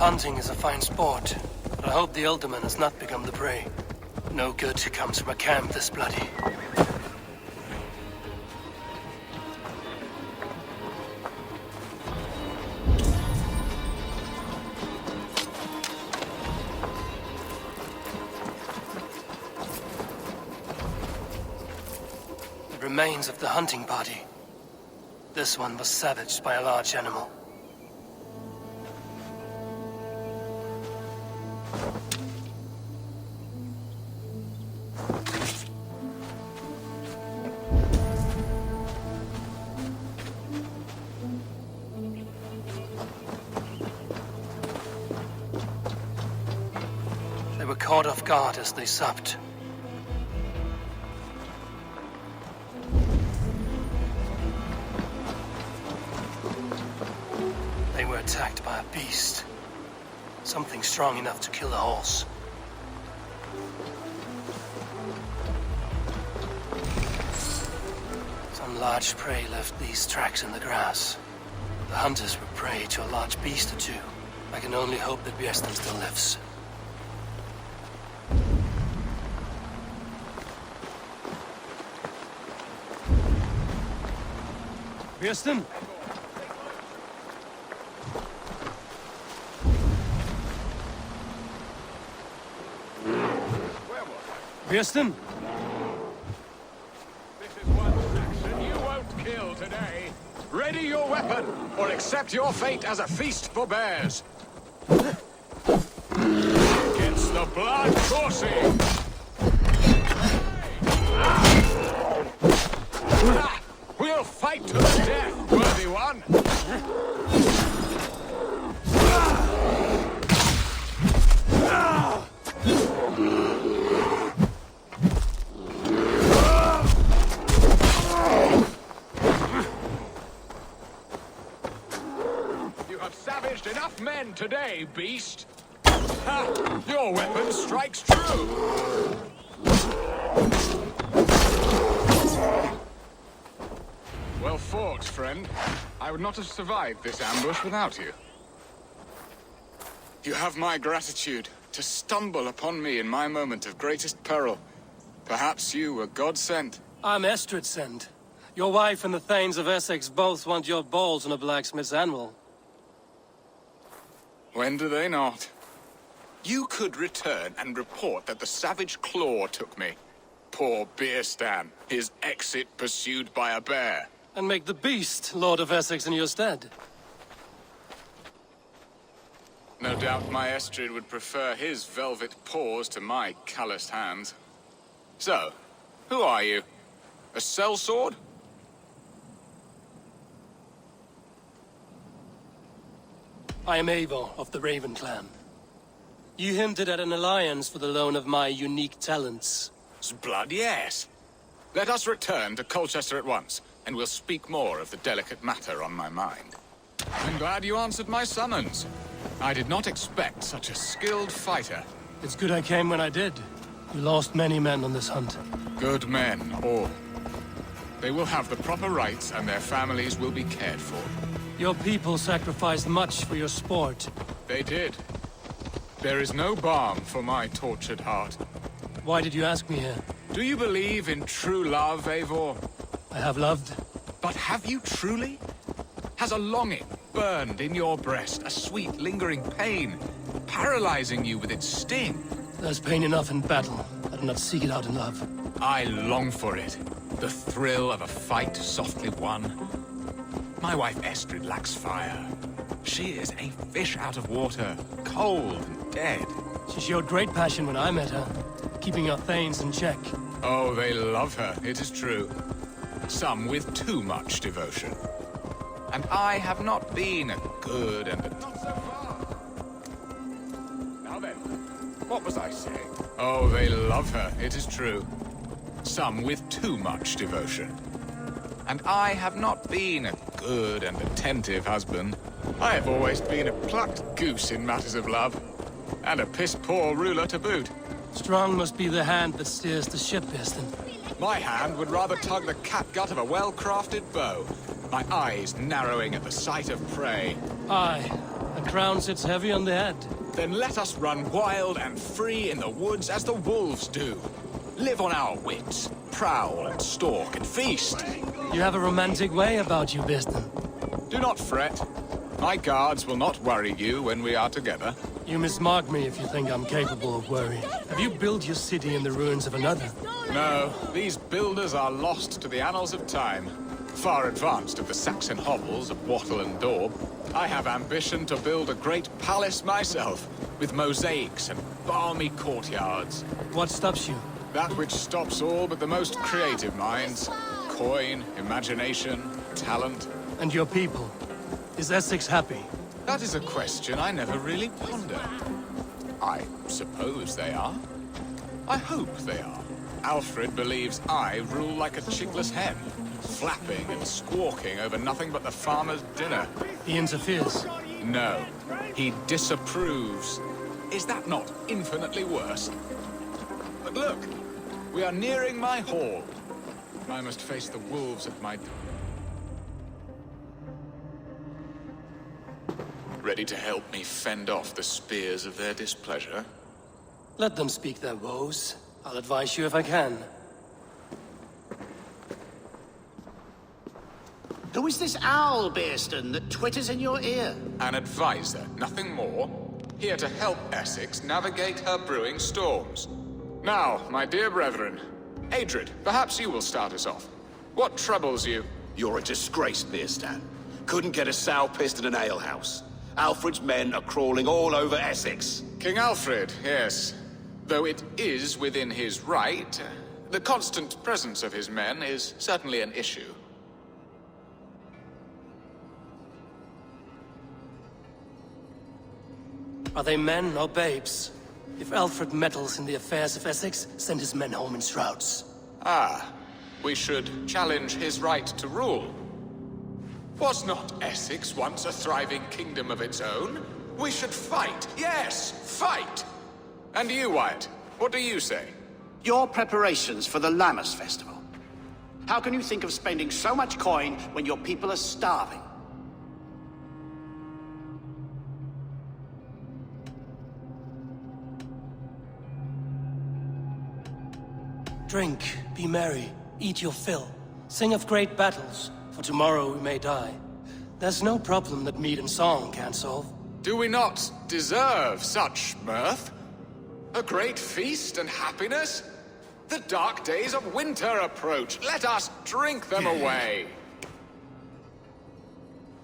Hunting is a fine sport, but I hope the alderman has not become the prey. No good comes from a camp this bloody. The remains of the hunting party. This one was savaged by a large animal. They were caught off guard as they supped. They were attacked by a beast. Something strong enough to kill a horse. Some large prey left these tracks in the grass. The hunters were prey to a large beast or two. I can only hope that Björsten still lives. Björsten? Björsten? This is one Saxon you won't kill today. Ready your weapon, or accept your fate as a feast for bears. Against the blood coursing. We'll fight to the death, worthy one. You have savaged enough men today, beast. Ha! Your weapon strikes true. Well fought, friend. I would not have survived this ambush without you. You have my gratitude to stumble upon me in my moment of greatest peril. Perhaps you were God-sent. I'm Estrid sent. Your wife and the Thanes of Essexe both want your balls on a blacksmith's anvil. When do they not? You could return and report that the savage claw took me. Poor Björsten, his exit pursued by a bear. And make the beast Lord of Essex in your stead. No doubt my Estrid would prefer his velvet paws to my calloused hands. So, who are you? A sellsword? I am Eivor of the Raven clan. You hinted at an alliance for the loan of my unique talents. Blood, yes. Let us return to Colchester at once, and we'll speak more of the delicate matter on my mind. I'm glad you answered my summons. I did not expect such a skilled fighter. It's good I came when I did. You lost many men on this hunt. Good men, all. They will have the proper rights, and their families will be cared for. Your people sacrificed much for your sport. They did. There is no balm for my tortured heart. Why did you ask me here? Do you believe in true love, Eivor? I have loved. But have you truly? Has a longing burned in your breast, a sweet, lingering pain, paralyzing you with its sting? There's pain enough in battle. I do not seek it out in love. I long for it. The thrill of a fight softly won. My wife Estrid lacks fire. She is a fish out of water, cold and dead. She showed great passion when I met her, keeping our Thanes in check. Oh, they love her, it is true. Some with too much devotion. And I have not been a good and a... Not so far! Now then, what was I saying? Oh, they love her, it is true. Some with too much devotion. And I have not been a good and attentive husband. I have always been a plucked goose in matters of love. And a piss-poor ruler to boot. Strong must be the hand that steers the ship, Björsten. My hand would rather tug the catgut of a well-crafted bow. My eyes narrowing at the sight of prey. I, a crown sits heavy on the head. Then let us run wild and free in the woods as the wolves do. Live on our wits, prowl and stalk and feast. You have a romantic way about you, Biston. Do not fret. My guards will not worry you when we are together. You mismark me if you think I'm capable of worry. Have you built your city in the ruins of another? No, these builders are lost to the annals of time. Far advanced of the Saxon hovels of Wattle and Daub. I have ambition to build a great palace myself, with mosaics and balmy courtyards. What stops you? That which stops all but the most creative minds. Coin, imagination, talent. And your people? Is Essex happy? That is a question I never really pondered. I suppose they are. I hope they are. Alfred believes I rule like a chickless hen, flapping and squawking over nothing but the farmer's dinner. He interferes? No, he disapproves. Is that not infinitely worse? But look, we are nearing my hall. I must face the wolves at my door. Ready to help me fend off the spears of their displeasure? Let them speak their woes. I'll advise you if I can. Who is this owl, Bearston, that twitters in your ear? An advisor, nothing more. Here to help Essex navigate her brewing storms. Now, my dear brethren, Adrid, perhaps you will start us off. What troubles you? You're a disgrace, Bearstan. Couldn't get a sow pissed at an alehouse. Alfred's men are crawling all over Essex. King Alfred, yes. Though it is within his right, the constant presence of his men is certainly an issue. Are they men or babes? If Alfred meddles in the affairs of Essex, send his men home in shrouds. Ah, we should challenge his right to rule. Was not Essex once a thriving kingdom of its own? We should fight, yes, fight! And you, Wyatt, what do you say? Your preparations for the Lammas festival. How can you think of spending so much coin when your people are starving? Drink, be merry, eat your fill. Sing of great battles, for tomorrow we may die. There's no problem that meat and song can't solve. Do we not deserve such mirth? A great feast and happiness? The dark days of winter approach. Let us drink them away.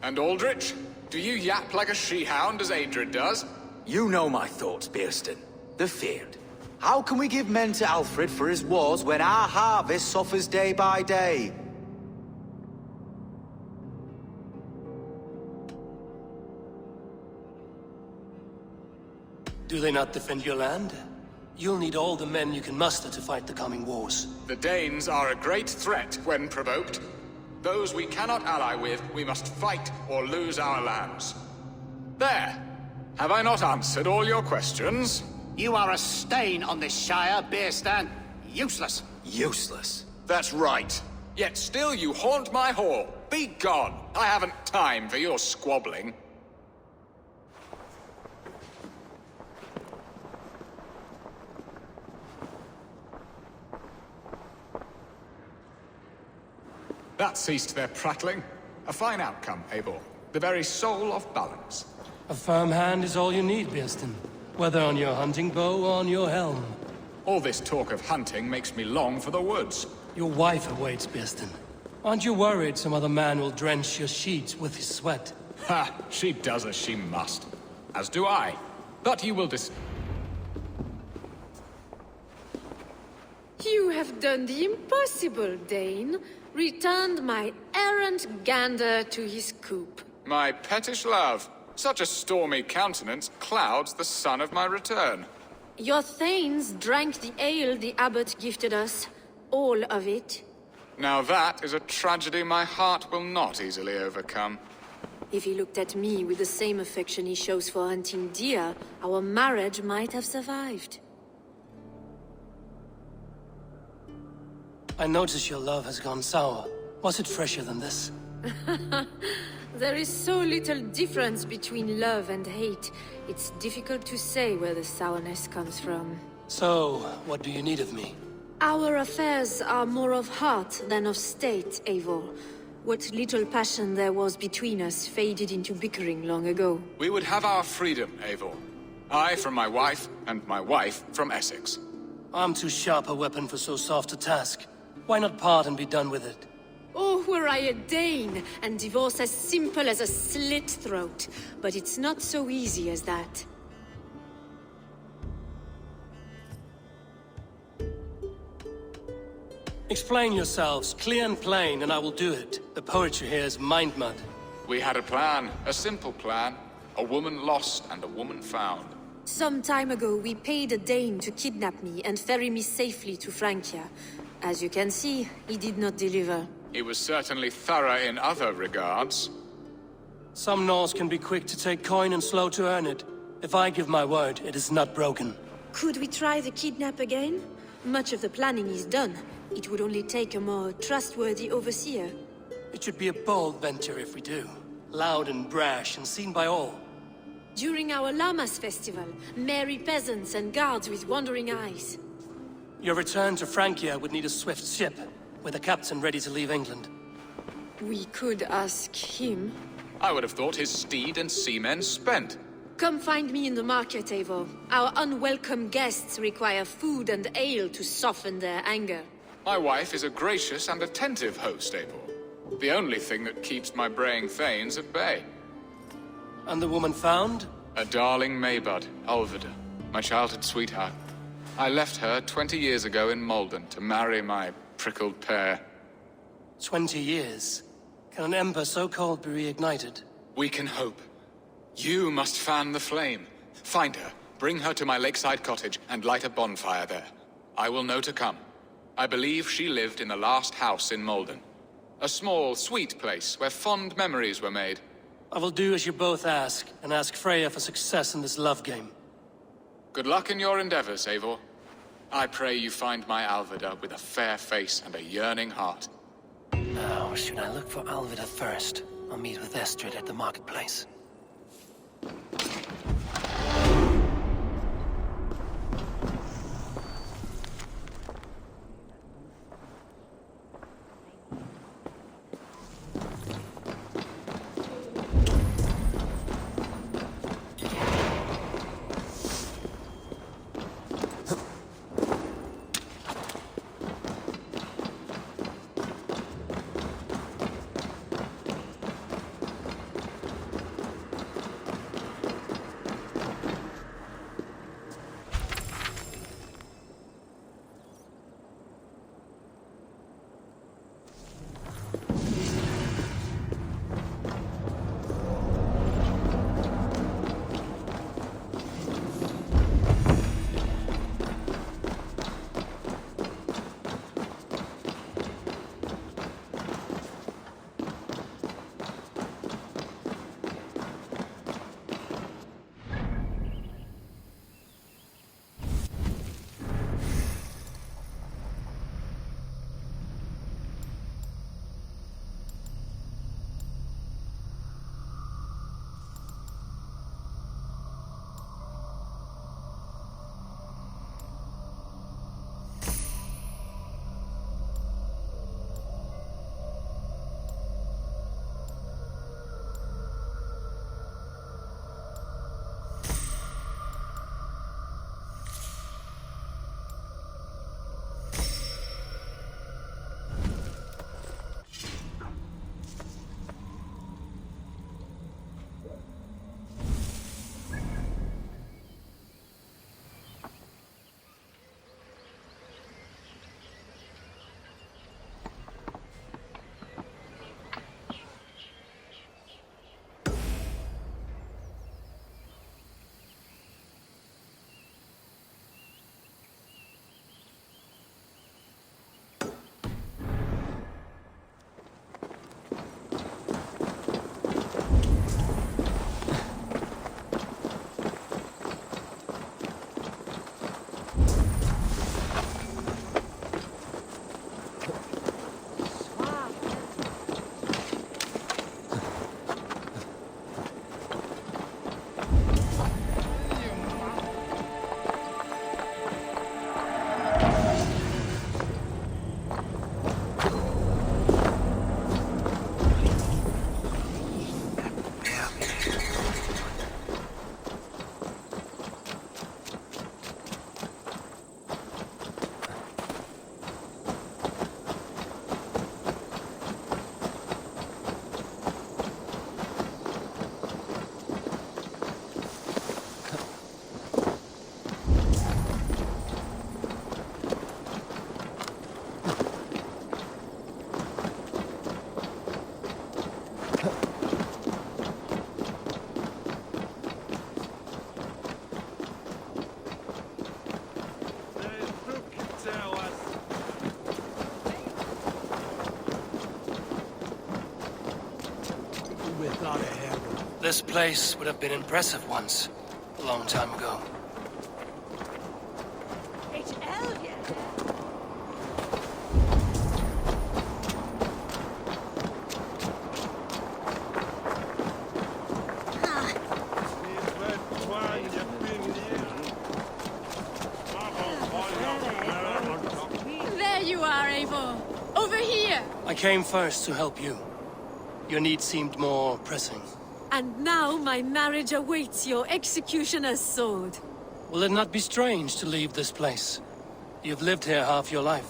And Aldrich, do you yap like a she-hound as Adrid does? You know my thoughts, Bearston. The feared. How can we give men to Alfred for his wars when our harvest suffers day by day? Do they not defend your land? You'll need all the men you can muster to fight the coming wars. The Danes are a great threat when provoked. Those we cannot ally with, we must fight or lose our lands. There! Have I not answered all your questions? You are a stain on this shire, Bearstan. Useless. Useless. That's right. Yet still you haunt my hall. Be gone! I haven't time for your squabbling. That ceased their prattling. A fine outcome, Eivor. The very soul of balance. A firm hand is all you need, Bearston. Whether on your hunting bow or on your helm. All this talk of hunting makes me long for the woods. Your wife awaits, Bearston. Aren't you worried some other man will drench your sheets with his sweat? Ha! She does as she must. As do I. But you will You have done the impossible, Dane. Returned my errant gander to his coop. My pettish love. Such a stormy countenance clouds the sun of my return. Your thanes drank the ale the abbot gifted us. All of it. Now that is a tragedy my heart will not easily overcome. If he looked at me with the same affection he shows for hunting deer, our marriage might have survived. I notice your love has gone sour. Was it fresher than this? There is so little difference between love and hate. It's difficult to say where the sourness comes from. So, what do you need of me? Our affairs are more of heart than of state, Eivor. What little passion there was between us faded into bickering long ago. We would have our freedom, Eivor. I from my wife, and my wife from Essex. I'm too sharp a weapon for so soft a task. Why not part and be done with it? Oh, were I a Dane, and divorce as simple as a slit throat. But it's not so easy as that. Explain yourselves, clear and plain, and I will do it. The poetry here is mind mud. We had a plan, a simple plan. A woman lost and a woman found. Some time ago, we paid a Dane to kidnap me and ferry me safely to Francia. As you can see, he did not deliver. He was certainly thorough in other regards. Some Norse can be quick to take coin and slow to earn it. If I give my word, it is not broken. Could we try the kidnap again? Much of the planning is done. It would only take a more trustworthy overseer. It should be a bold venture if we do. Loud and brash and seen by all. During our Llamas festival, merry peasants and guards with wandering eyes. Your return to Francia would need a swift ship, with a captain ready to leave England. We could ask him. I would have thought his steed and seamen spent. Come find me in the market, Eivor. Our unwelcome guests require food and ale to soften their anger. My wife is a gracious and attentive host, Eivor. The only thing that keeps my braying thanes at bay. And the woman found? A darling Maybud, Alvida, my childhood sweetheart. I left her 20 years ago in Malden to marry my prickled pear. 20 years? Can an ember so cold be reignited? We can hope. You must fan the flame. Find her, bring her to my lakeside cottage, and light a bonfire there. I will know to come. I believe she lived in the last house in Malden. A small, sweet place where fond memories were made. I will do as you both ask, and ask Freya for success in this love game. Good luck in your endeavors, Eivor. I pray you find my Alvida with a fair face and a yearning heart. Now, should I look for Alvida first? I'll meet with Estrid at the marketplace. This place would have been impressive once, a long time ago. There you are, Eivor. Over here! I came first to help you. Your need seemed more pressing. And now my marriage awaits your executioner's sword. Will it not be strange to leave this place? You've lived here half your life.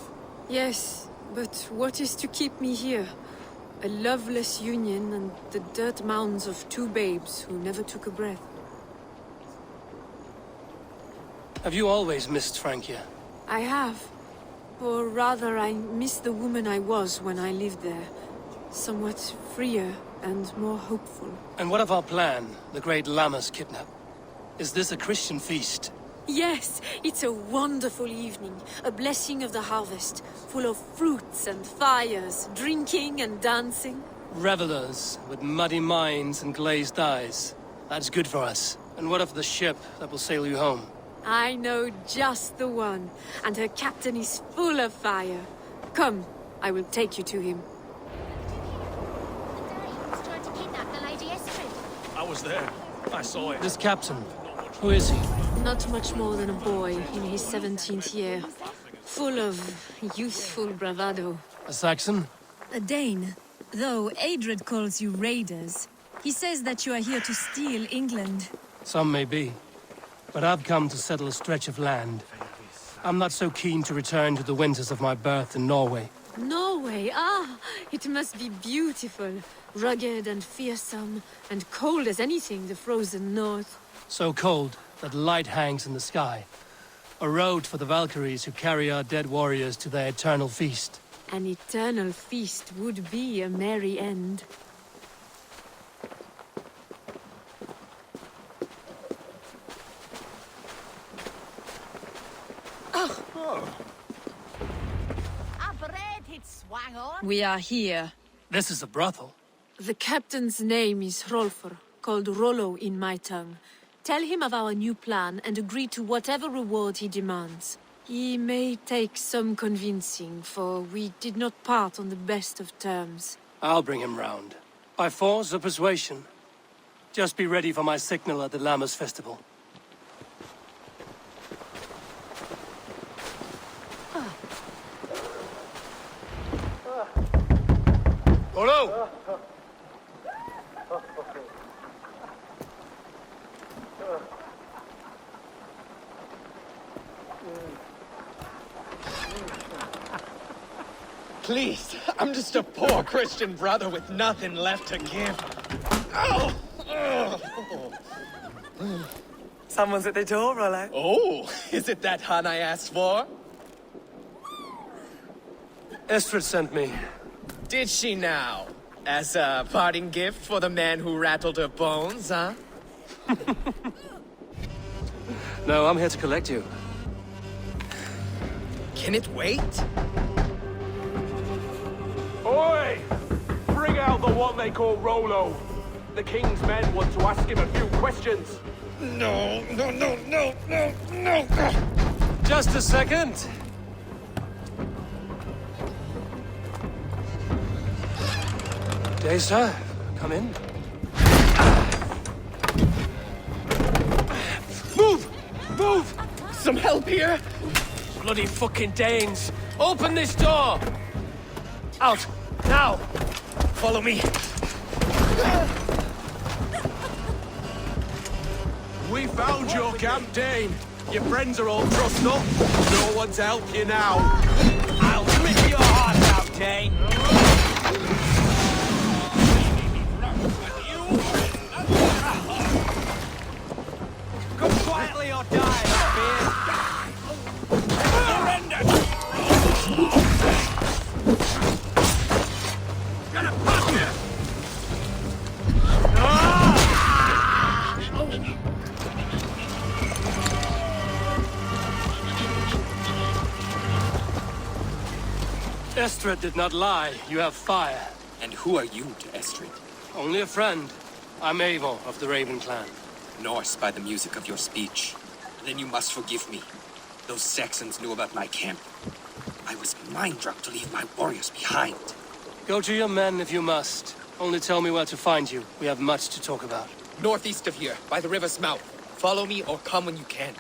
Yes, but what is to keep me here? A loveless union and the dirt mounds of two babes who never took a breath. Have you always missed Francia? I have. Or rather, I miss the woman I was when I lived there. Somewhat freer and more hopeful. And what of our plan, the great Lammas kidnap? Is this a Christian feast? Yes, it's a wonderful evening. A blessing of the harvest, full of fruits and fires, drinking and dancing. Revelers with muddy minds and glazed eyes. That's good for us. And what of the ship that will sail you home? I know just the one, and her captain is full of fire. Come, I will take you to him. Trying to kidnap the Lady Essexe. I was there. I saw it. This captain, who is he? Not much more than a boy in his 17th year. Full of youthful bravado. A Saxon? A Dane. Though Adred calls you raiders. He says that you are here to steal England. Some may be. But I've come to settle a stretch of land. I'm not so keen to return to the winters of my birth in Norway. Norway, ah! It must be beautiful. Rugged and fearsome, and cold as anything the frozen north. So cold that light hangs in the sky. A road for the Valkyries who carry our dead warriors to their eternal feast. An eternal feast would be a merry end. We are here. This is a brothel. The captain's name is Hrolfr, called Rollo in my tongue. Tell him of our new plan and agree to whatever reward he demands. He may take some convincing, for we did not part on the best of terms. I'll bring him round. By force or persuasion. Just be ready for my signal at the Lammas festival. Rollo! Please, I'm just a poor Christian brother with nothing left to give. Oh! Someone's at the door, Rollo. Oh, is it that hun I asked for? Estrid sent me. Did she now? As a parting gift for the man who rattled her bones, huh? No, I'm here to collect you. Can it wait? Oi! Bring out the what they call Rollo. The king's men want to ask him a few questions. No. Just a second. Day, sir. Come in. Move! Some help here? Bloody fucking Danes! Open this door! Out! Now! Follow me. We found your camp, Dane. Your friends are all trussed up. No one's help you now. I'll rip your heart out, Dane. Go quietly or die, Beard. Surrender! Gonna pop you! Estrid did not lie. You have fire. And who are you to Estrid? Only a friend. I'm Eivor of the Raven clan. Norse by the music of your speech. Then you must forgive me. Those Saxons knew about my camp. I was mind-drunk to leave my warriors behind. Go to your men if you must. Only tell me where to find you. We have much to talk about. Northeast of here, by the river's mouth. Follow me or come when you can.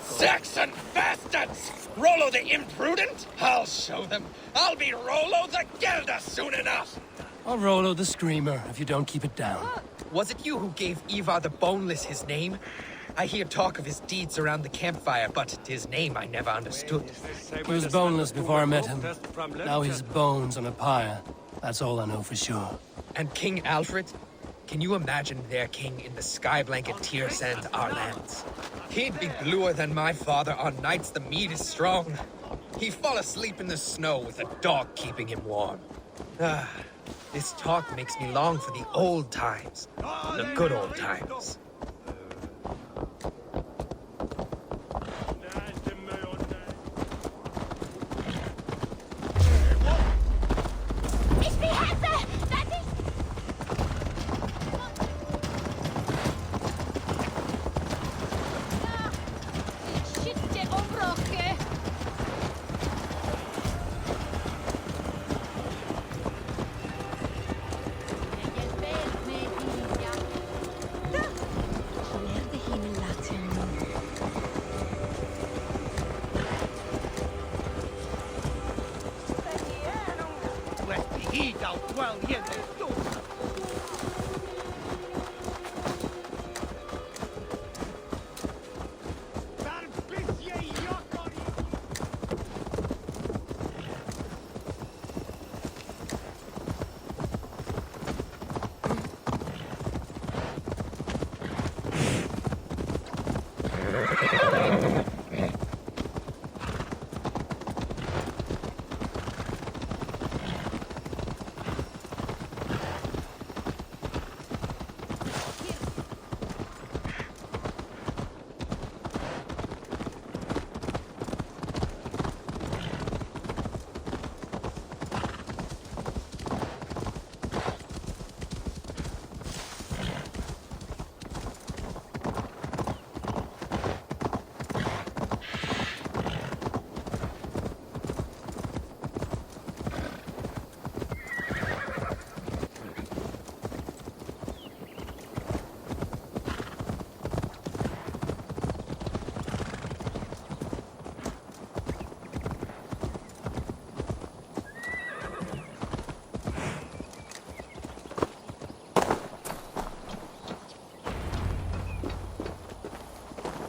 Saxon bastards! Rollo the imprudent? I'll show them. I'll be Rollo the Gelder soon enough! I'll Rollo the Screamer if you don't keep it down. Was it you who gave Eivor the Boneless his name? I hear talk of his deeds around the campfire, but his name I never understood. He was boneless before I met him. Now he's bones on a pyre. That's all I know for sure. And King Alfred? Can you imagine their king in the sky blanket tear sand our lands? He'd be bluer than my father on nights the mead is strong. He'd fall asleep in the snow with a dog keeping him warm. Ah, this talk makes me long for the old times. The good old times.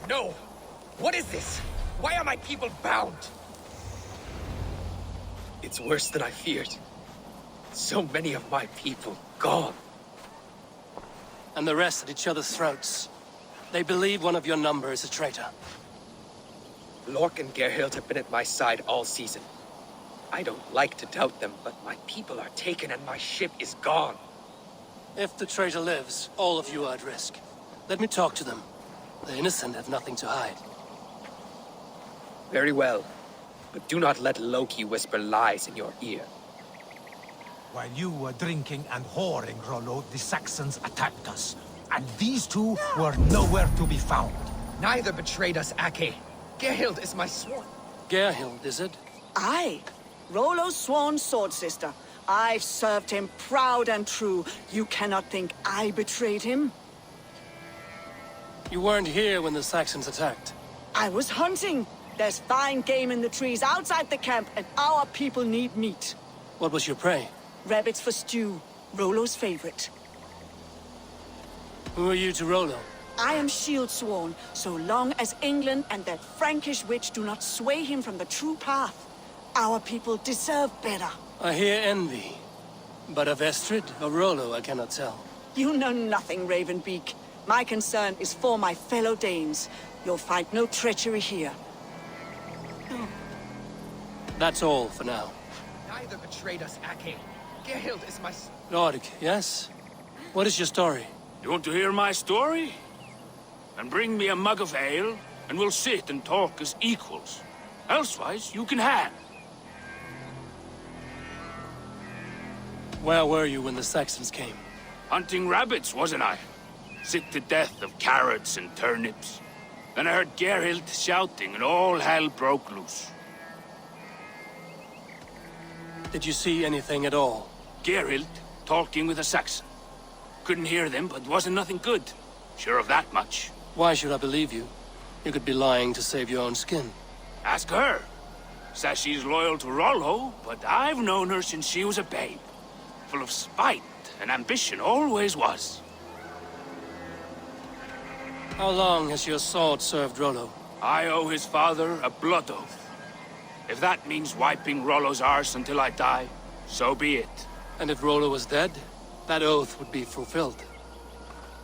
No! What is this? Why are my people bound? It's worse than I feared. So many of my people gone. And the rest at each other's throats. They believe one of your number is a traitor. Lork and Gerhild have been at my side all season. I don't like to doubt them, but my people are taken and my ship is gone. If the traitor lives, all of you are at risk. Let me talk to them. The innocent have nothing to hide. Very well. But do not let Loki whisper lies in your ear. While you were drinking and whoring, Rollo, the Saxons attacked us. And these two were nowhere to be found. Neither betrayed us, Ake. Gerhild is my sworn. Gerhild, is it? Aye. Rollo's sworn sword sister. I've served him proud and true. You cannot think I betrayed him? You weren't here when the Saxons attacked. I was hunting. There's fine game in the trees outside the camp, and our people need meat. What was your prey? Rabbits for stew. Rollo's favorite. Who are you to Rollo? I am shield sworn, so long as England and that Frankish witch do not sway him from the true path. Our people deserve better. I hear envy. But of Estrid or Rollo, I cannot tell. You know nothing, Ravenbeak. My concern is for my fellow Danes. You'll find no treachery here. That's all for now. Neither betrayed us, Ake. Gerhild is my... Lord, yes? What is your story? You want to hear my story? Then bring me a mug of ale, and we'll sit and talk as equals. Elsewise, you can hang. Where were you when the Saxons came? Hunting rabbits, wasn't I? Sick to death of carrots and turnips. Then I heard Gerhild shouting, and all hell broke loose. Did you see anything at all? Gerhild talking with a Saxon. Couldn't hear them, but wasn't nothing good. Sure of that much. Why should I believe you? You could be lying to save your own skin. Ask her. Says she's loyal to Rollo, but I've known her since she was a babe. Full of spite and ambition, always was. How long has your sword served Rollo? I owe his father a blood oath. If that means wiping Rollo's arse until I die, so be it. And if Rollo was dead, that oath would be fulfilled.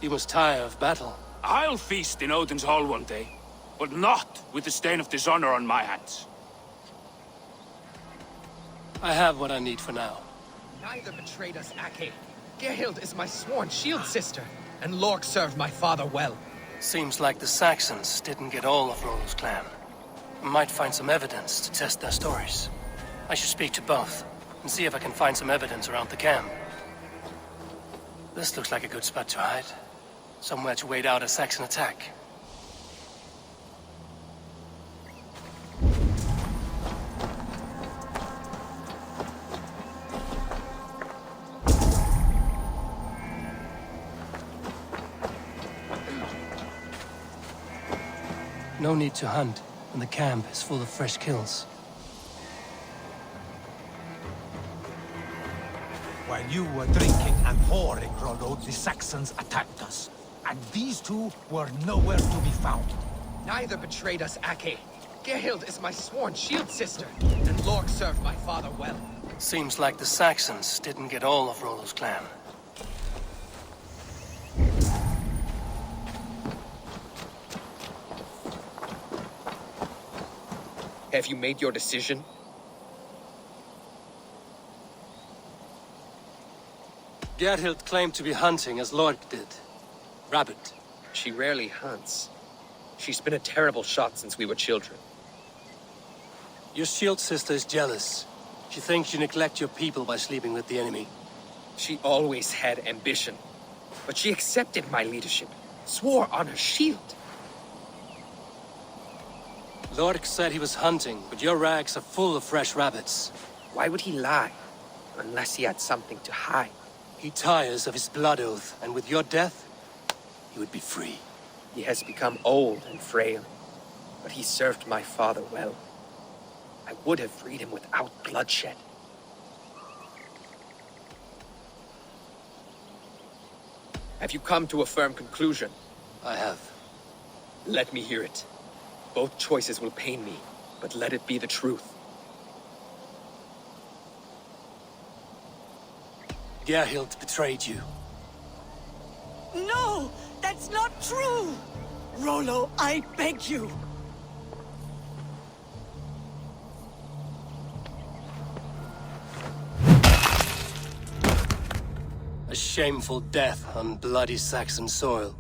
You must tire of battle. I'll feast in Odin's hall one day, but not with the stain of dishonor on my hands. I have what I need for now. Neither betrayed us, Ake. Gerhild is my sworn shield sister, and Lork served my father well. Seems like the Saxons didn't get all of Rollo's clan. I might find some evidence to test their stories. I should speak to both, and see if I can find some evidence around the camp. This looks like a good spot to hide. Somewhere to wait out a Saxon attack. No need to hunt when the camp is full of fresh kills. While you were drinking and whoring, Rollo, the Saxons attacked us. And these two were nowhere to be found. Neither betrayed us, Ake. Gerhild is my sworn shield sister, and Lork served my father well. Seems like the Saxons didn't get all of Rollo's clan. Have you made your decision? Gerhild claimed to be hunting as Lork did. Rabbit. She rarely hunts. She's been a terrible shot since we were children. Your shield sister is jealous. She thinks you neglect your people by sleeping with the enemy. She always had ambition. But she accepted my leadership, swore on her shield. Lork said he was hunting, but your rags are full of fresh rabbits. Why would he lie? Unless he had something to hide. He tires of his blood oath, and with your death, he would be free. He has become old and frail, but he served my father well. I would have freed him without bloodshed. Have you come to a firm conclusion? I have. Let me hear it. Both choices will pain me, but let it be the truth. Gerhild betrayed you. No! That's not true! Rollo, I beg you! A shameful death on bloody Saxon soil.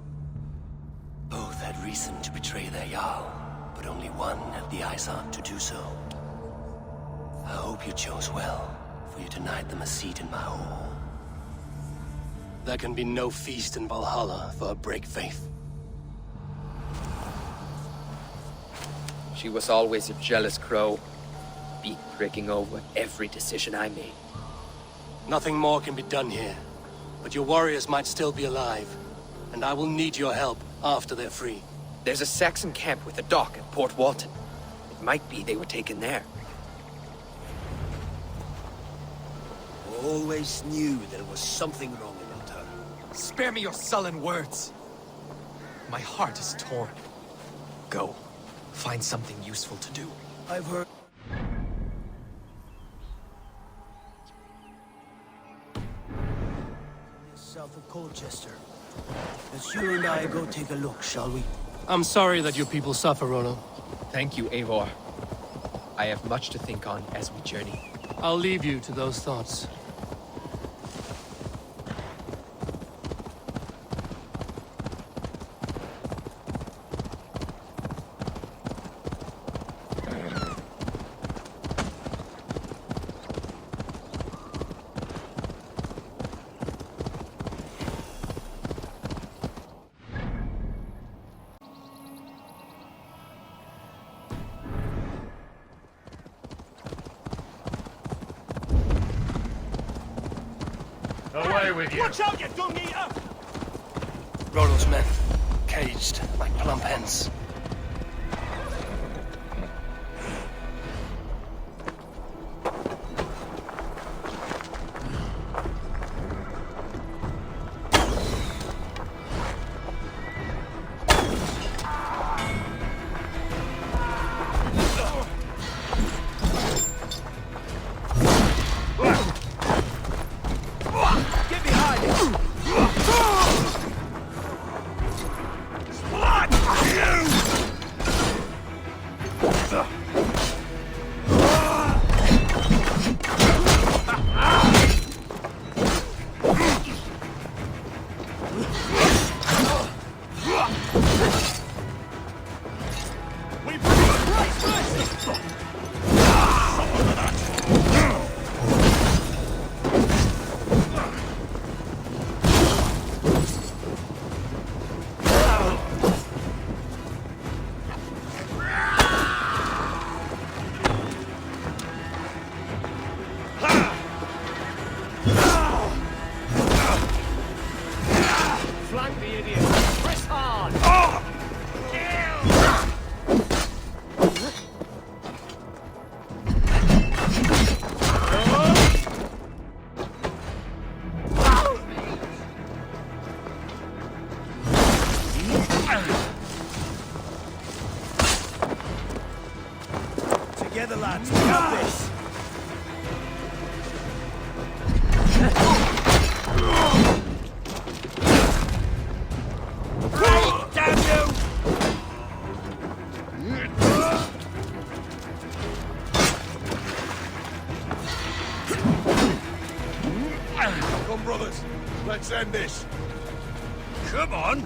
Both had reason to betray their Jarl, but only one had the eyesight to do so. I hope you chose well, for you denied them a seat in my hall. There can be no feast in Valhalla for a break faith. She was always a jealous crow, beak pricking over every decision I made. Nothing more can be done here, but your warriors might still be alive, and I will need your help after they're free. There's a Saxon camp with a dock at Port Walton. It might be they were taken there. Always knew there was something wrong about her. Spare me your sullen words. My heart is torn. Go. Find something useful to do. I've heard... South of Colchester. Let's you and I go take a look, shall we? I'm sorry that your people suffer, Rollo. Thank you, Eivor. I have much to think on as we journey. I'll leave you to those thoughts. Away with you! Watch out, you dung-eater! Rollo's men, caged like plump hens. Together, lads, we got this! Damn you! Come, brothers. Let's end this. Come on!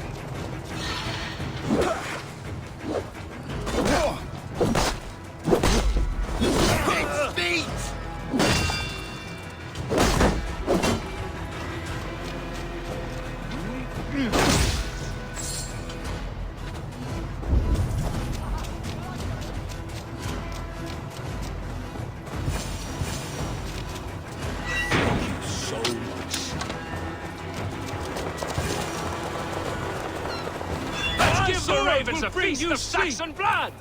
Give the ravens a feast of Saxon blood!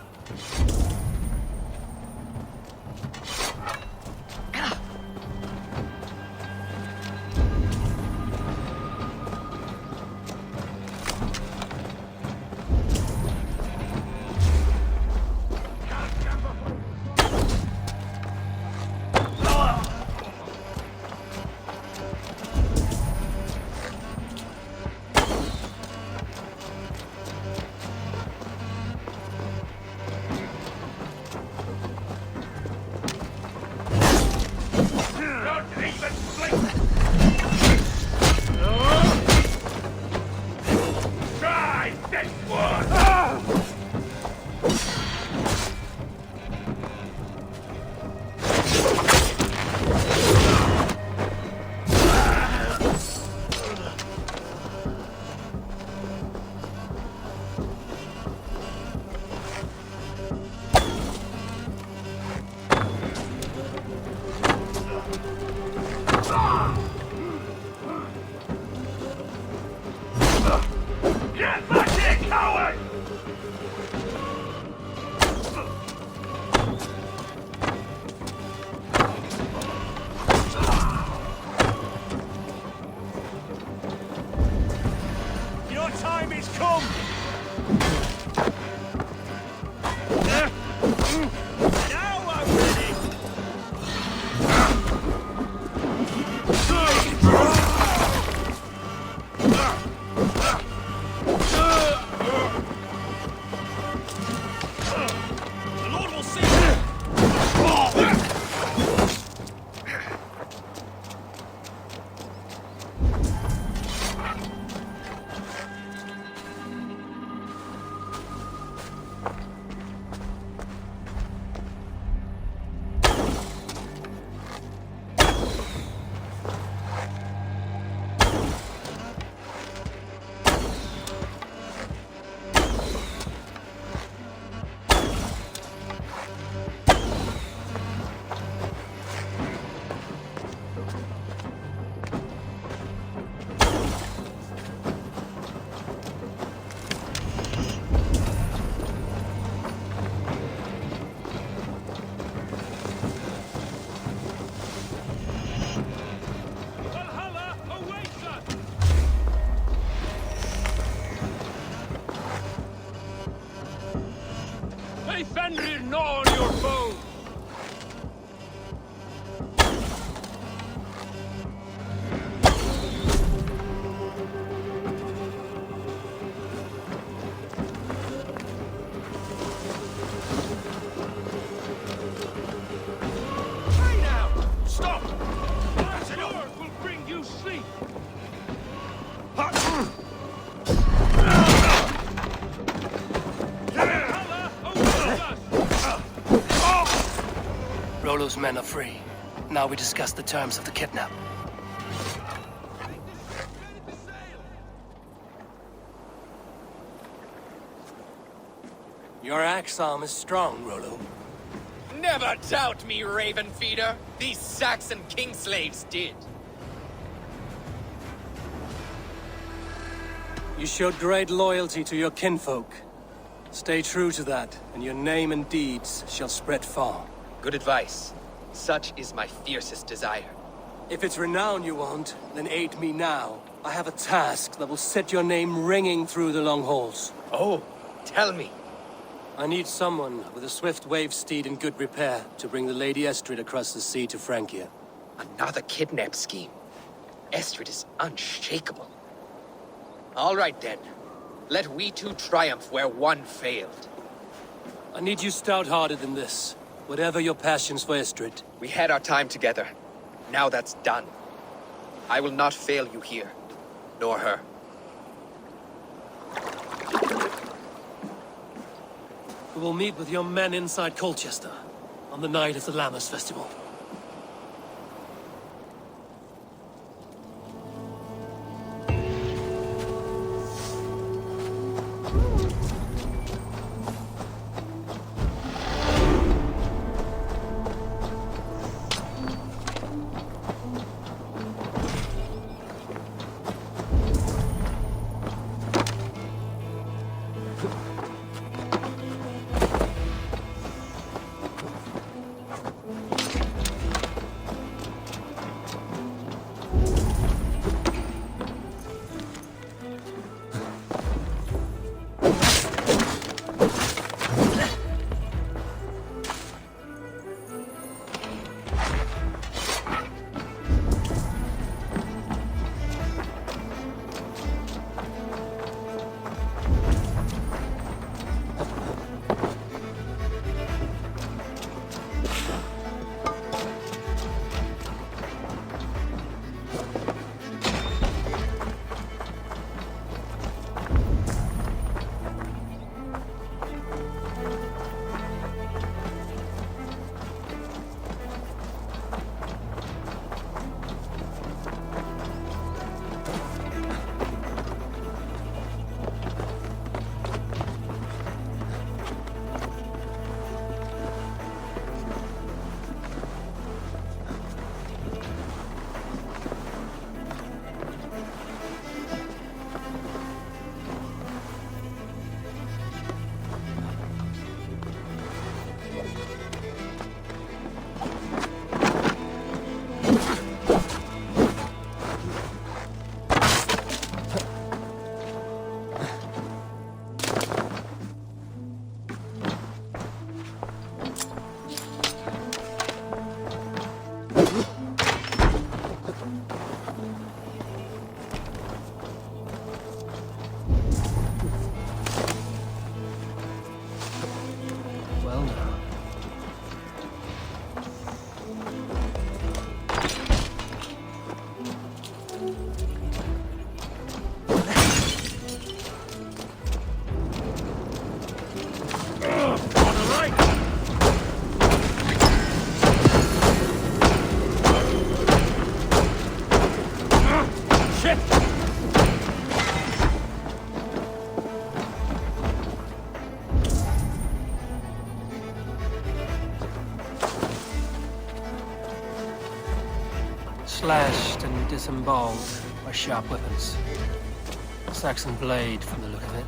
Get back here, coward! May Fenrir gnaw on your bone! Hey now! Stop! That's enough! Will bring you sleep! Rollo's men are free. Now we discuss the terms of the kidnap. Your axe arm is strong, Rollo. Never doubt me, raven feeder. These Saxon king slaves did. You showed great loyalty to your kinfolk. Stay true to that, and your name and deeds shall spread far. Good advice. Such is my fiercest desire. If it's renown you want, then aid me now. I have a task that will set your name ringing through the long halls. Oh, tell me. I need someone with a swift wave steed in good repair to bring the Lady Estrid across the sea to Francia. Another kidnap scheme. Estrid is unshakable. All right then. Let we two triumph where one failed. I need you stout-hearted in this. Whatever your passions for Estrid. We had our time together. Now that's done. I will not fail you here. Nor her. We will meet with your men inside Colchester on the night of the Lammas Festival. Slashed and disemboweled by sharp weapons. Saxon blade from the look of it.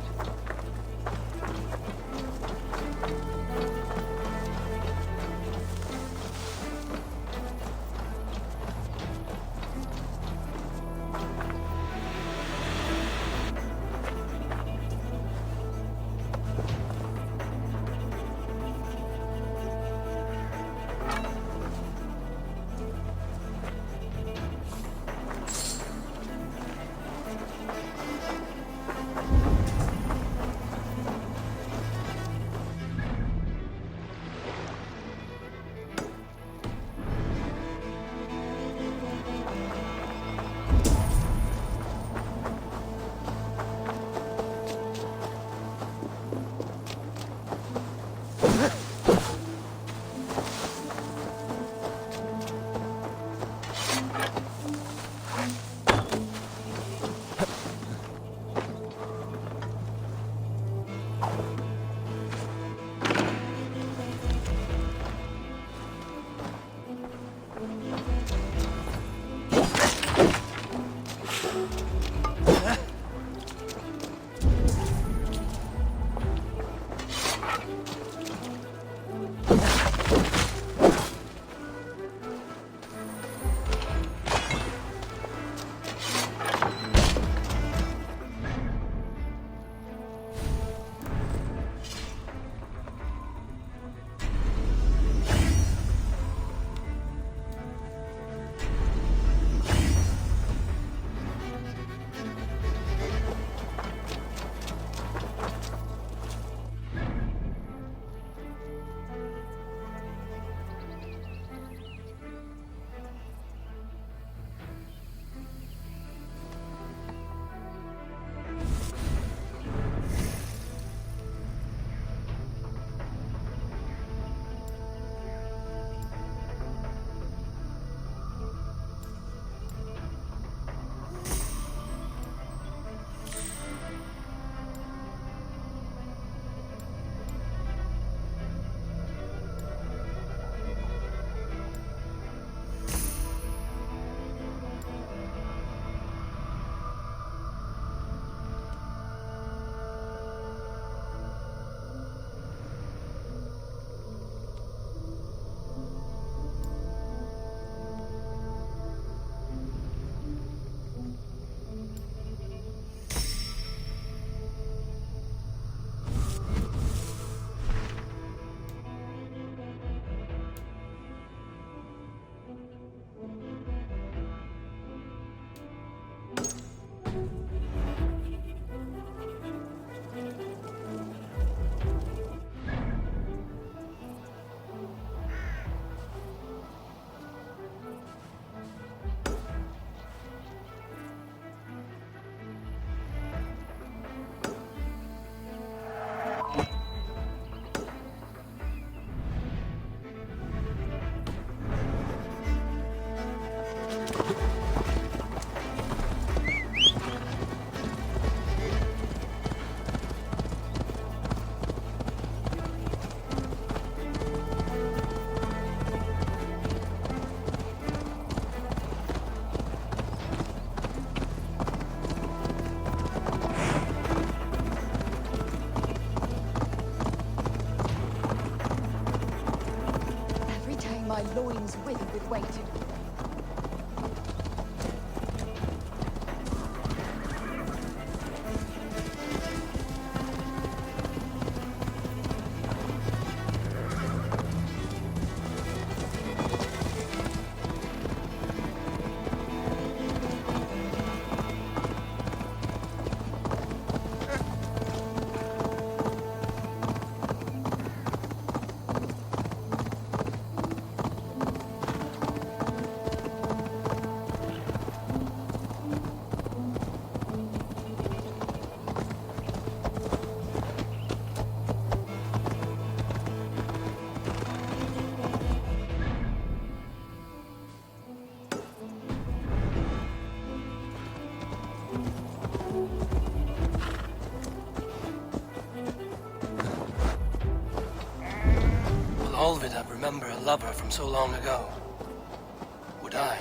My loins wither with waiting. Olvid, I'd remember a lover from so long ago. Would I?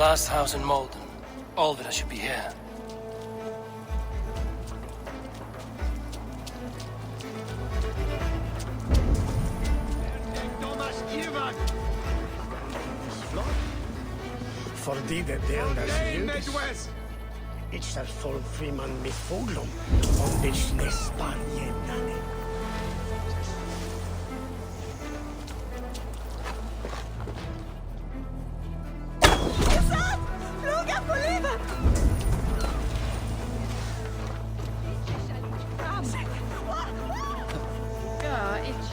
last house in Malden. All of it should be here. Fordi det deles judes. Ich soll voll Freeman mit Foglum und ich nästan jämnane. Fluga på livet! Ja, ich.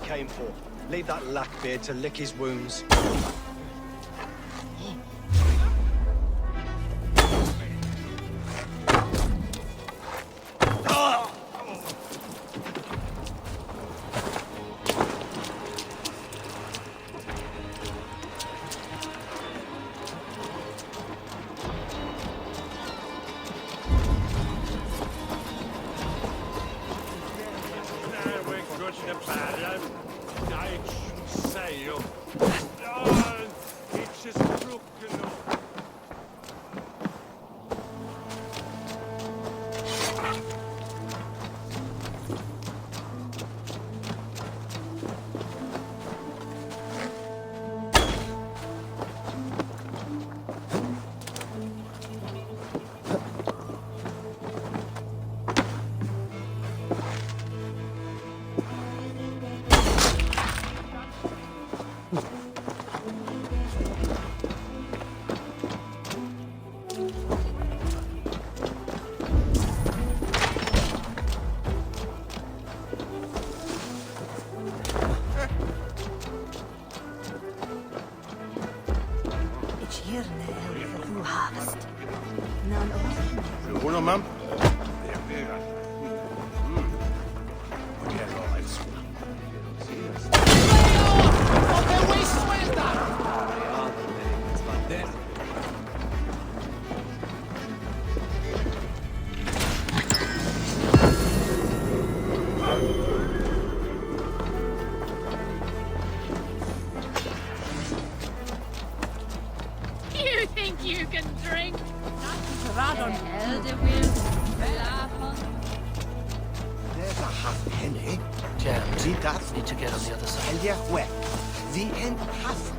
Came for. Leave that lackbeard to lick his wounds. Mam? You think you can drink? There's a halfpenny. Jammed. See that? Need to get on the other side. And yeah, where? The end half.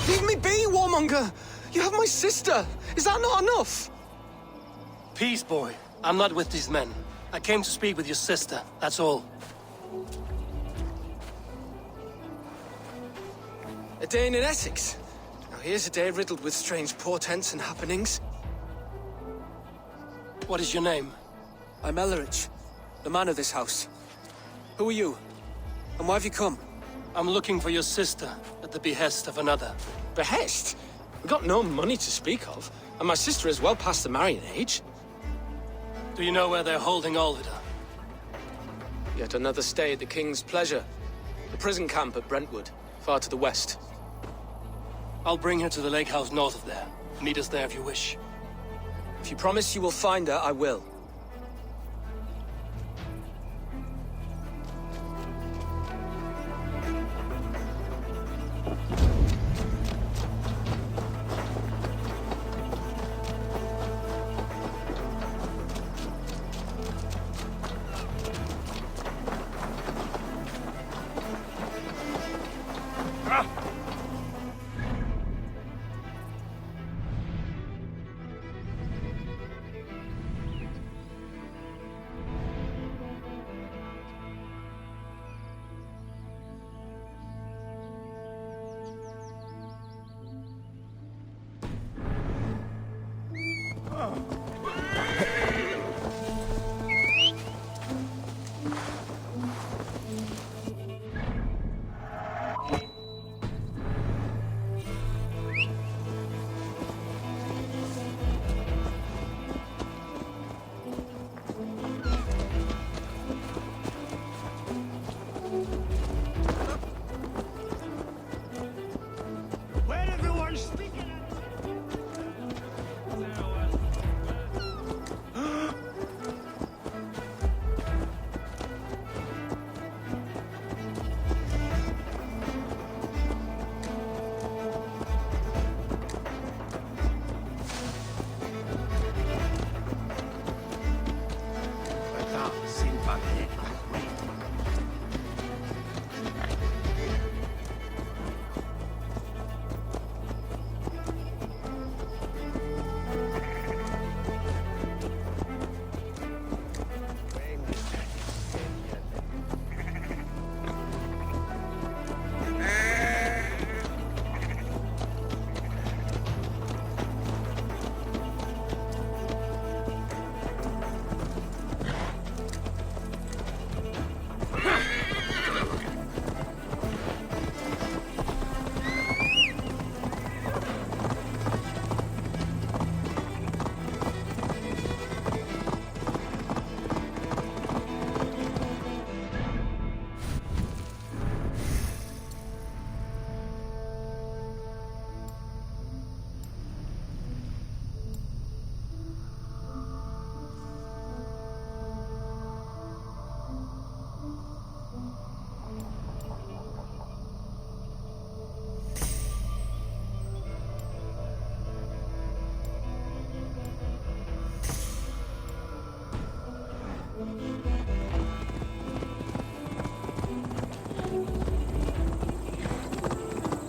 Leave me be, warmonger! You have my sister! Is that not enough? Peace, boy. I'm not with these men. I came to speak with your sister, that's all. A day in Essexe. Now here's a day riddled with strange portents and happenings. What is your name? I'm Ellerich, the man of this house. Who are you? And why have you come? I'm looking for your sister, at the behest of another. Behest? We got no money to speak of, and my sister is well past the marrying age. Do you know where they're holding Olvida? Yet another stay at the King's pleasure. The prison camp at Brentwood, far to the west. I'll bring her to the lake house north of there. Meet us there if you wish. If you promise you will find her, I will.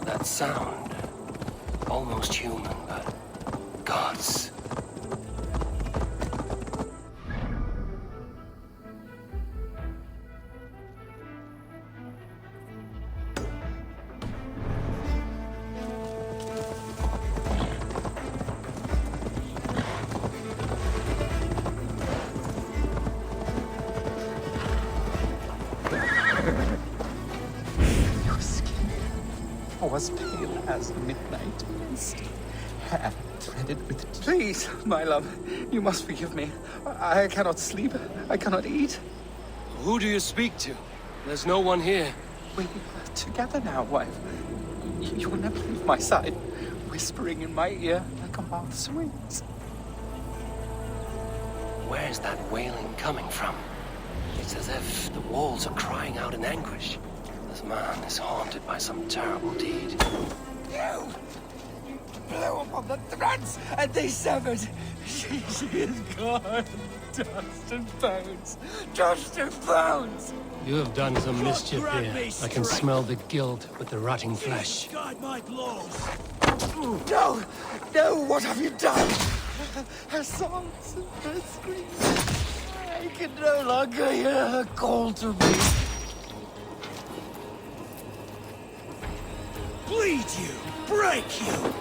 That sound. Almost human, but gods. Was pale as midnight mist, hair threaded with... Please, my love, you must forgive me. I cannot sleep, I cannot eat. Who do you speak to? There's no one here. We are together now, wife. You will never leave my side, whispering in my ear like a moth's wings. Where's that wailing coming from? It's as if the walls are crying out in anguish. This man is haunted by some terrible deed. You blew upon the threads, and they severed. She is gone. Dust and bones. Dust and bones. You have done some mischief here. I can smell the guilt with the rotting flesh. No! No, what have you done? Her songs, her screams. I can no longer hear her call to me. Bleed you! Break you!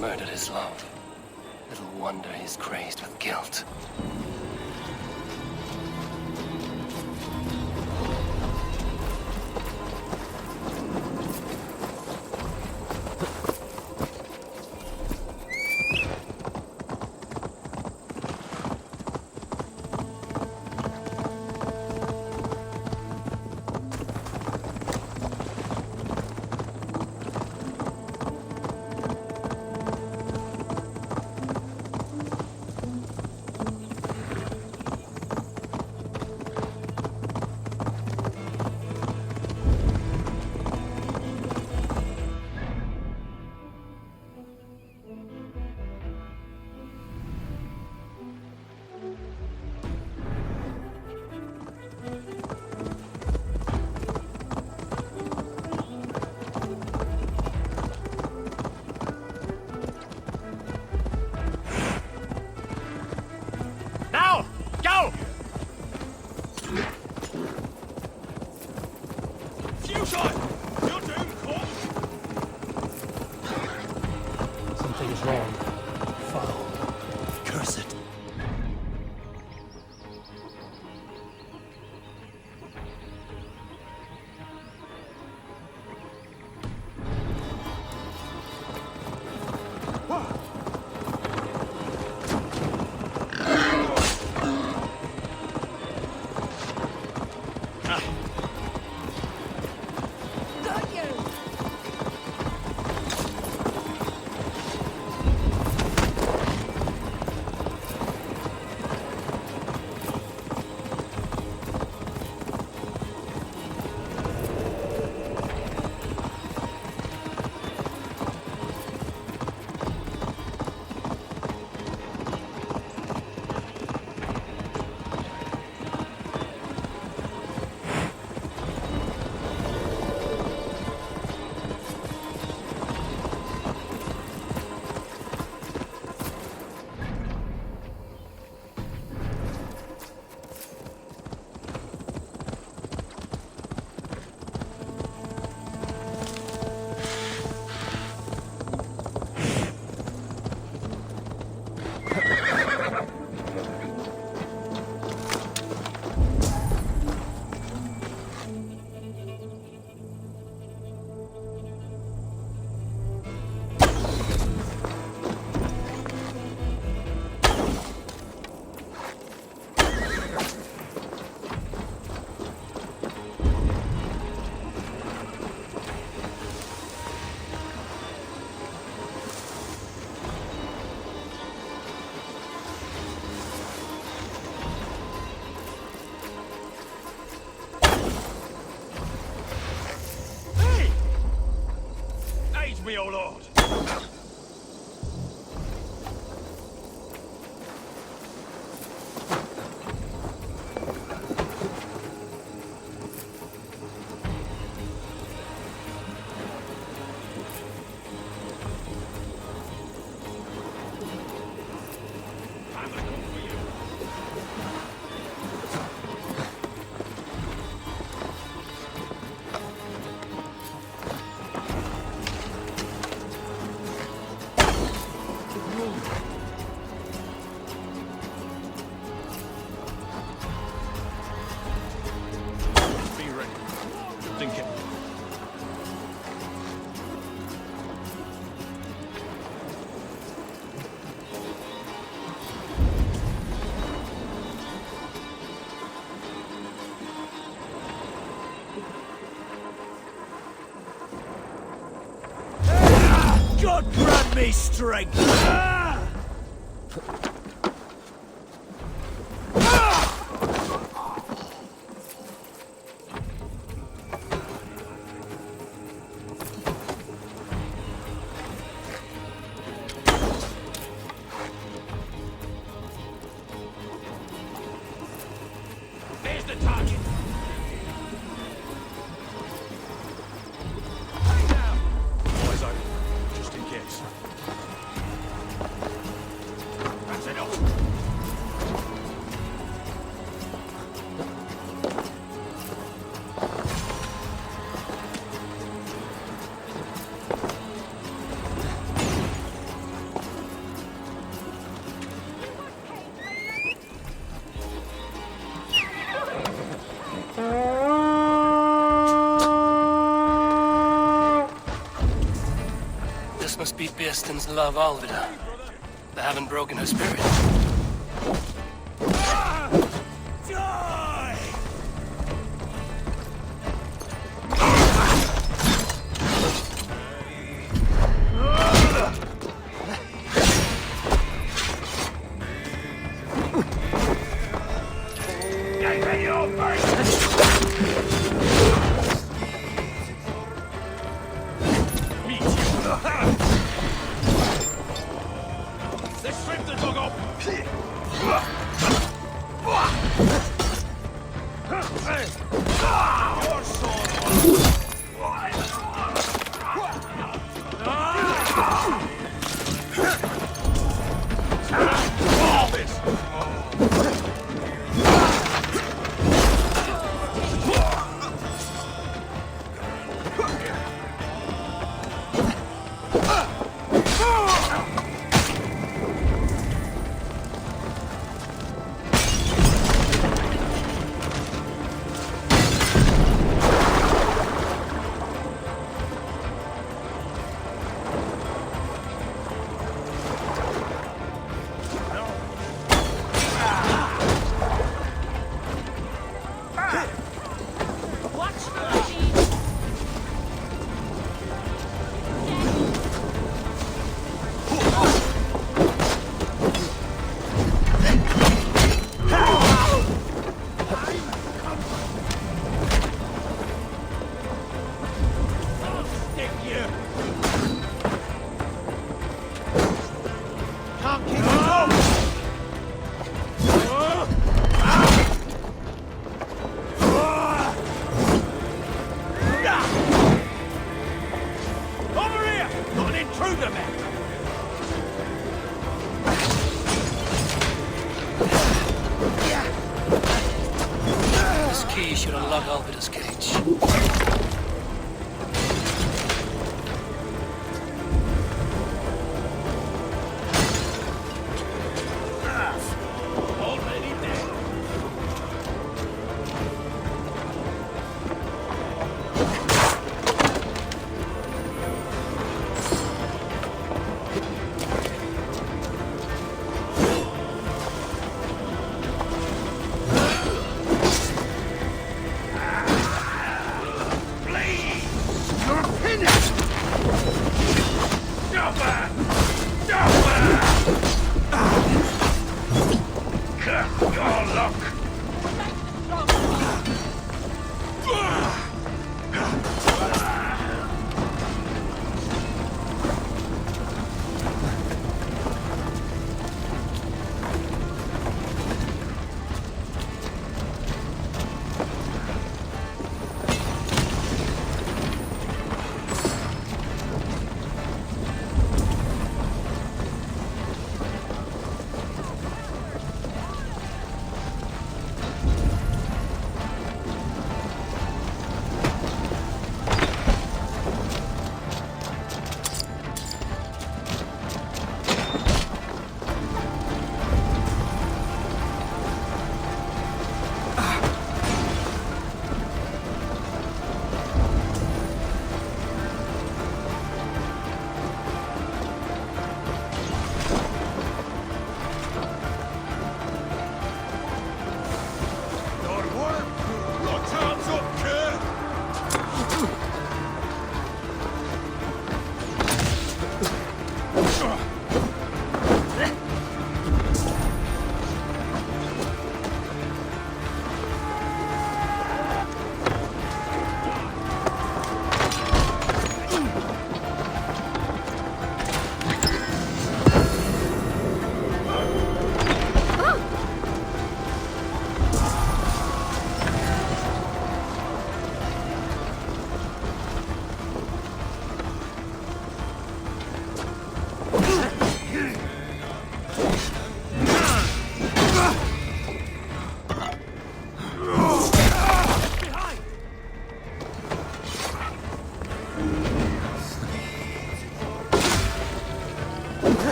Murdered his love. Little wonder he's crazed with guilt. Now! Go! Futile! You're doomed, Corp! Something is wrong. Foul. Curse it. Me, O Lord! God grant me strength! Must be Bearsten's love Alvida. They haven't broken her spirit.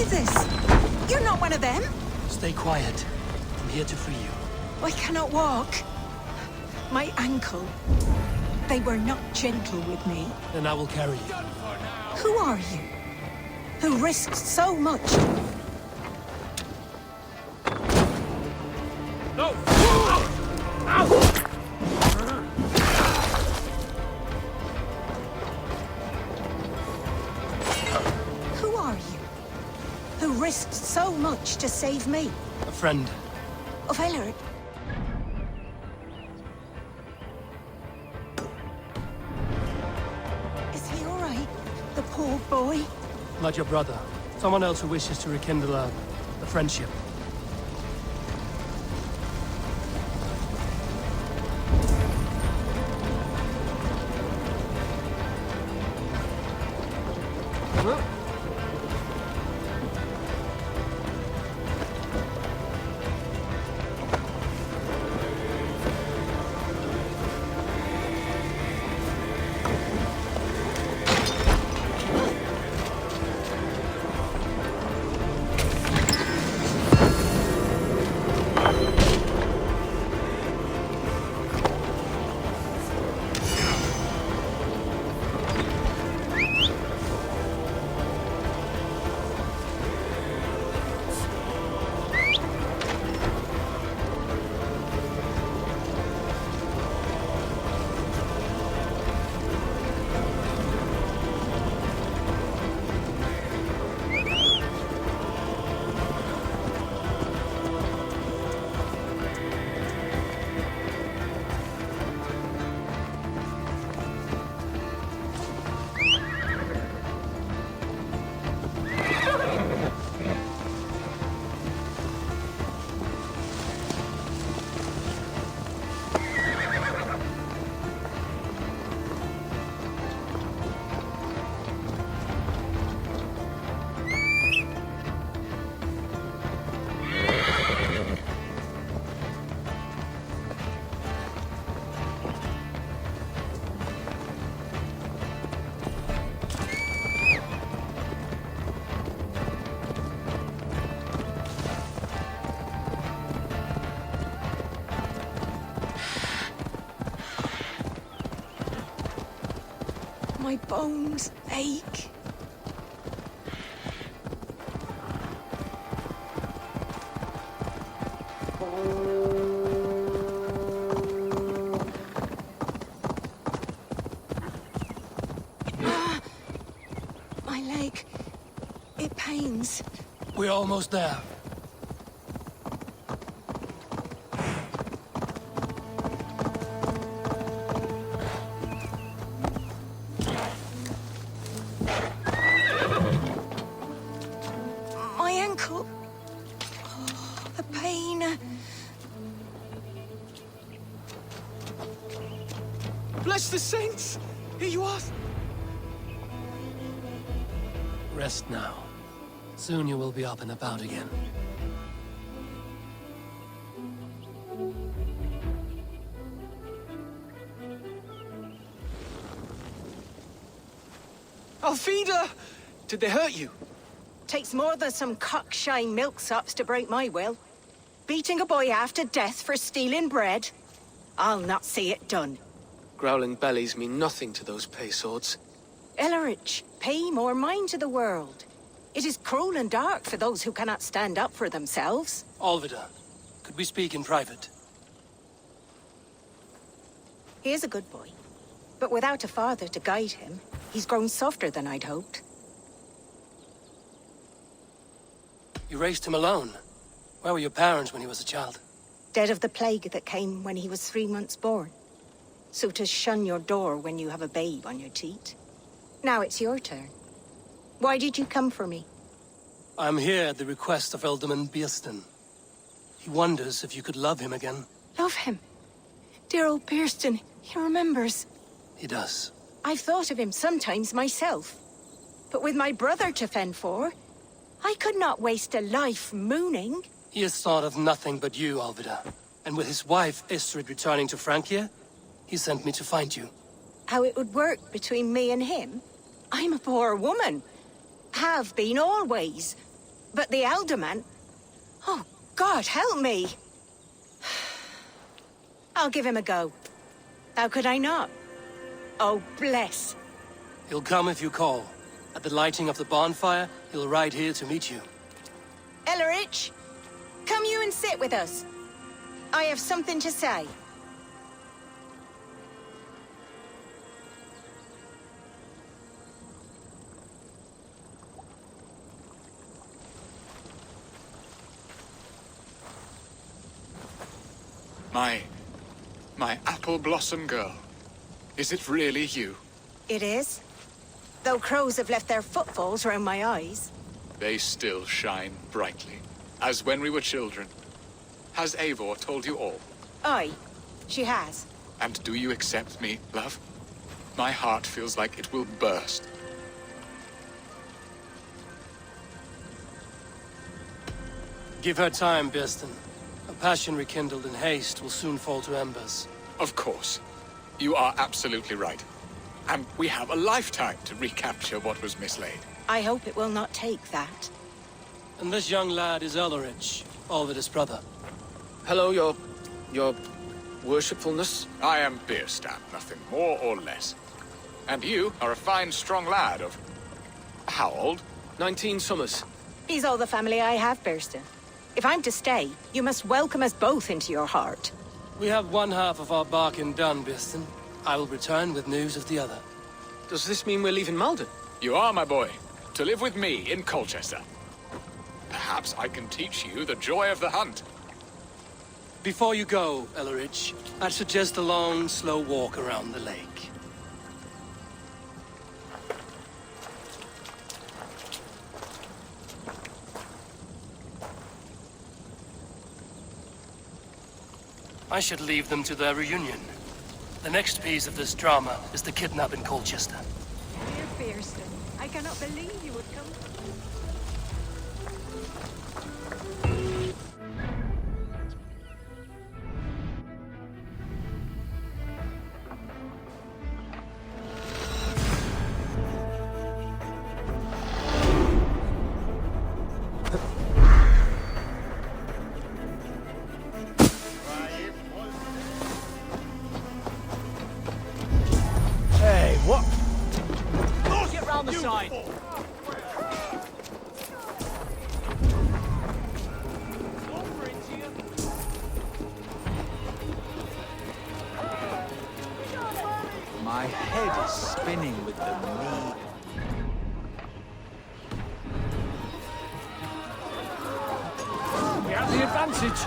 you this? You're not one of them? Stay quiet. I'm here to free you. I cannot walk. My ankle. They were not gentle with me. Then I will carry you. Who are you? Who risked so much? No! Who are you? Who risked so much to save me? A friend. Of Eilor. Is he all right? The poor boy? Not your brother. Someone else who wishes to rekindle a friendship. My bones ache. My leg. It pains. We're almost there. My ankle. Oh, the pain. Bless the saints! Here you are! Rest now. Soon you will be up and about again. Alfida! Did they hurt you? Takes more than some cockshy milksops to break my will. Beating a boy half to death for stealing bread? I'll not see it done. Growling bellies mean nothing to those pay swords. Ellerich, pay more mind to the world. It is cruel and dark for those who cannot stand up for themselves. Olvida, could we speak in private? He is a good boy. But without a father to guide him, he's grown softer than I'd hoped. You raised him alone. Where were your parents when he was a child? Dead of the plague that came when he was 3 months born. So to shun your door when you have a babe on your teat. Now it's your turn. Why did you come for me? I'm here at the request of Alderman Bierston. He wonders if you could love him again. Love him? Dear old Bierston, he remembers. He does. I've thought of him sometimes myself. But with my brother to fend for, I could not waste a life mooning. He has thought of nothing but you, Alvida. And with his wife, Estrid, returning to Francia, he sent me to find you. How it would work between me and him? I'm a poor woman. Have been always. But the alderman? Oh, God, help me! I'll give him a go. How could I not? Oh, bless. He'll come if you call. At the lighting of the bonfire, he'll ride here to meet you. Ellerich, come you and sit with us. I have something to say. My apple blossom girl. Is it really you? It is. Though crows have left their footfalls round my eyes. They still shine brightly, as when we were children. Has Eivor told you all? Aye, she has. And do you accept me, love? My heart feels like it will burst. Give her time, Birston. A passion rekindled in haste will soon fall to embers. Of course. You are absolutely right. And we have a lifetime to recapture what was mislaid. I hope it will not take that. And this young lad is Ellerich, Olvid's brother. Hello, your worshipfulness. I am Birstan, nothing more or less. And you are a fine, strong lad of... how old? 19 summers. He's all the family I have, Birston. If I'm to stay, you must welcome us both into your heart. We have one half of our bargain done, Birston. I will return with news of the other. Does this mean we're leaving Malden? You are, my boy, to live with me in Colchester. Perhaps I can teach you the joy of the hunt. Before you go, Ellerich, I'd suggest a long, slow walk around the lake. I should leave them to their reunion. The next piece of this drama is the kidnap in Colchester. Dear Birston, I cannot believe you would come. Hey, what? Get round the side. My head is spinning with the meat. We have the advantage.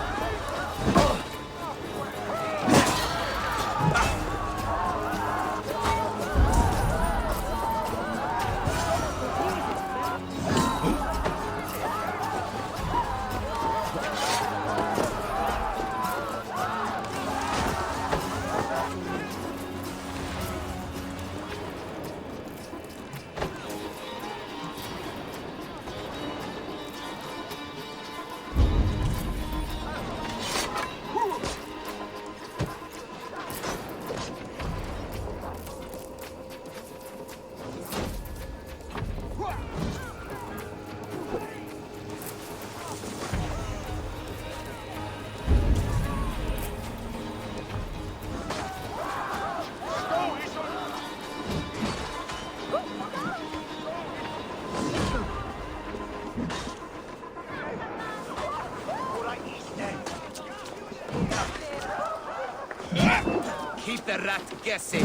Keep the rat guessing.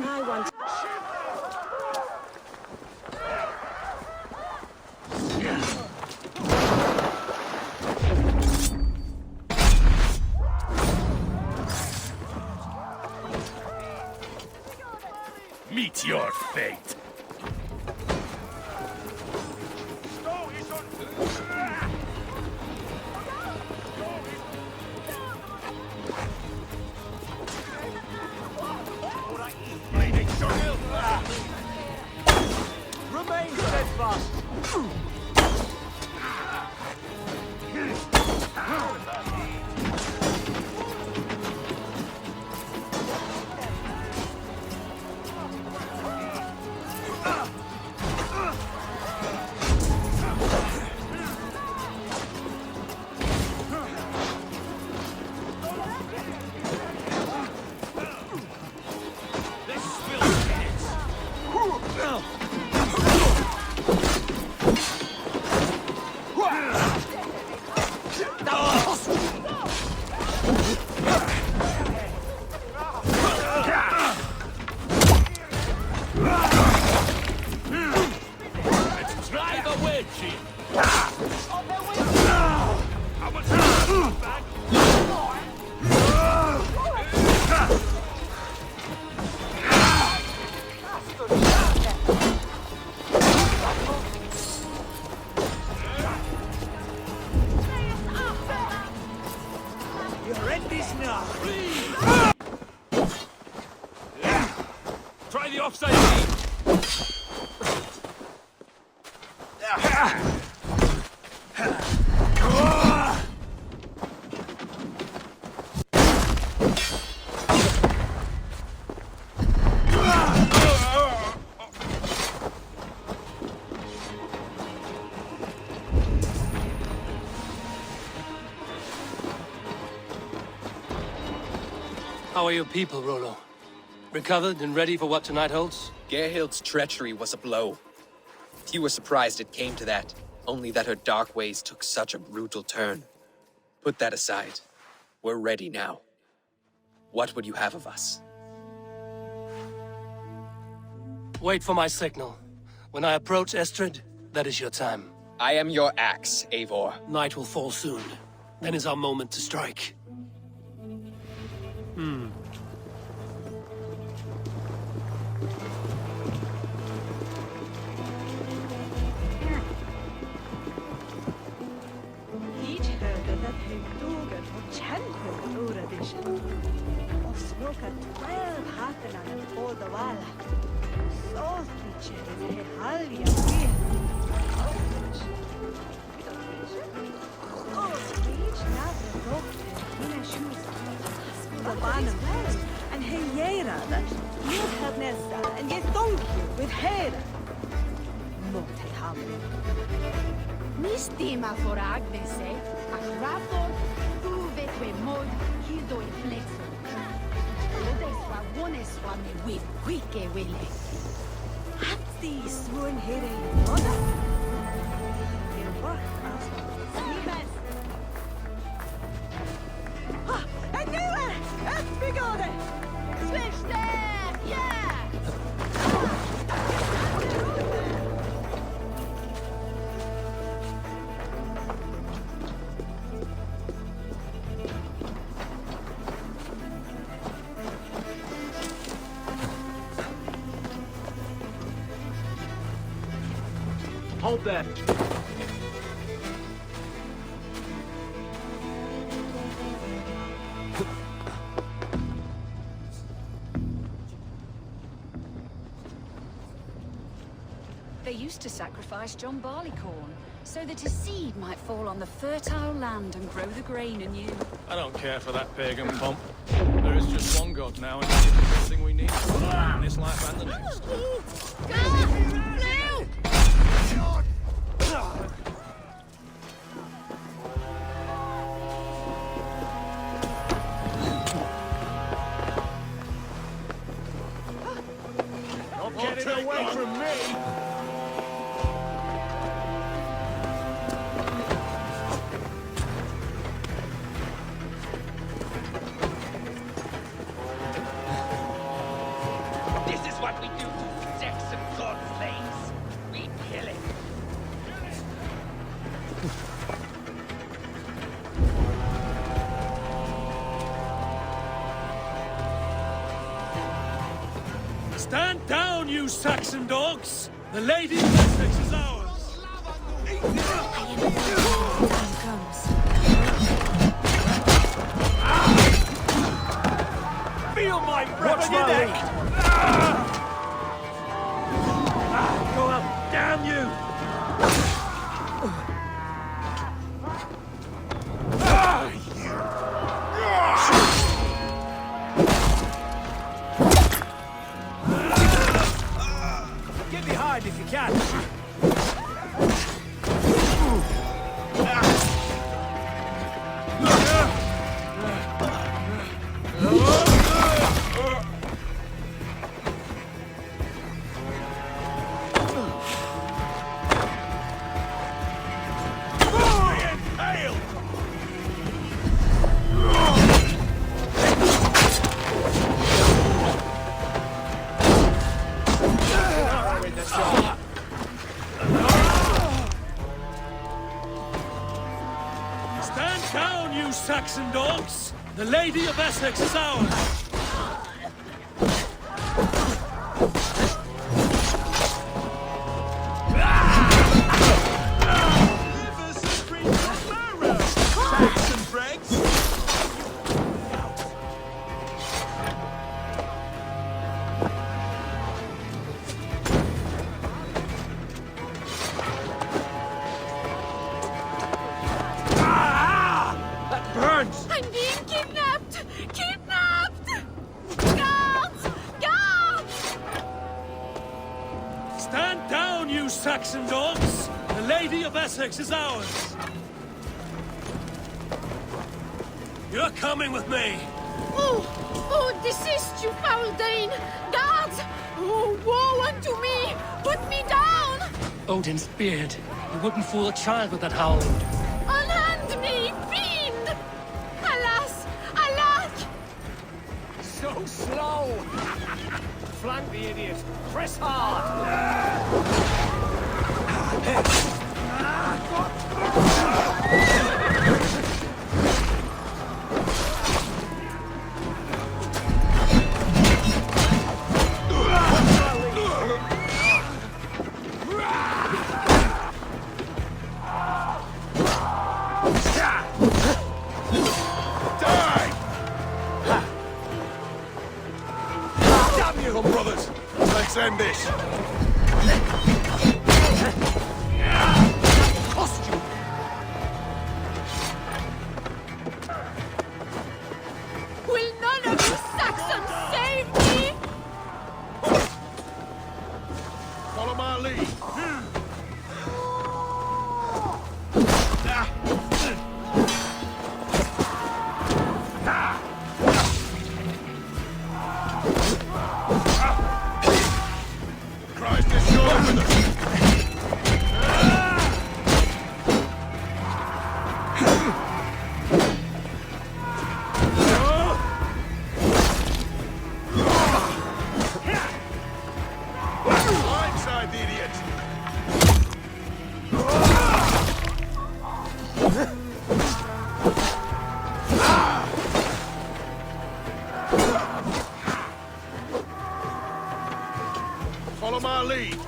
I want... Meet your fate. Remain steadfast. Try the offside knee. How are your people, Rollo? Recovered and ready for what tonight holds? Gerhild's treachery was a blow. Few were surprised it came to that, only that her dark ways took such a brutal turn. Put that aside. We're ready now. What would you have of us? Wait for my signal. When I approach Estrid, that is your time. I am your axe, Eivor. Night will fall soon. Then is our moment to strike. And Heyera that you have Nesta and ye thonk you with Hera. Mote hamre. Mistima for Agnes, a raptor, tu veque mod, hido in flexo. Odeswa woneswa me with quique wille. Hatti sworn Hera moda. Your work, Stevens. Ha! And you are! Let's be going! Switch there! Yeah! Hold there. They used to sacrifice John Barleycorn, so that his seed might fall on the fertile land and grow the grain anew. I don't care for that pagan pomp. There is just one god now, and he gives us everything we need in this life and the next. Not getting away from me! What we do to Saxon god slaves. We kill it. Stand down, you Saxon dogs! The Lady of Essexe is ours! Time comes. Feel my breath on your neck! Go up, damn you! Get behind if you can. Stand down, you Saxon dogs! The Lady of Essexe is ours! you Saxon dogs! The Lady of Essexe is ours! You're coming with me! Oh, desist, you foul Dane! Guards! Oh, woe unto me! Put me down! Odin's beard. You wouldn't fool a child with that hound. Unhand me, fiend! Alas! Alack! So slow! Flank the idiot! Press hard! Brothers, let's end this. Costume! Will none of you Saxons save me? Follow my lead. Christ is going with us. Blindside the idiot. Follow my lead.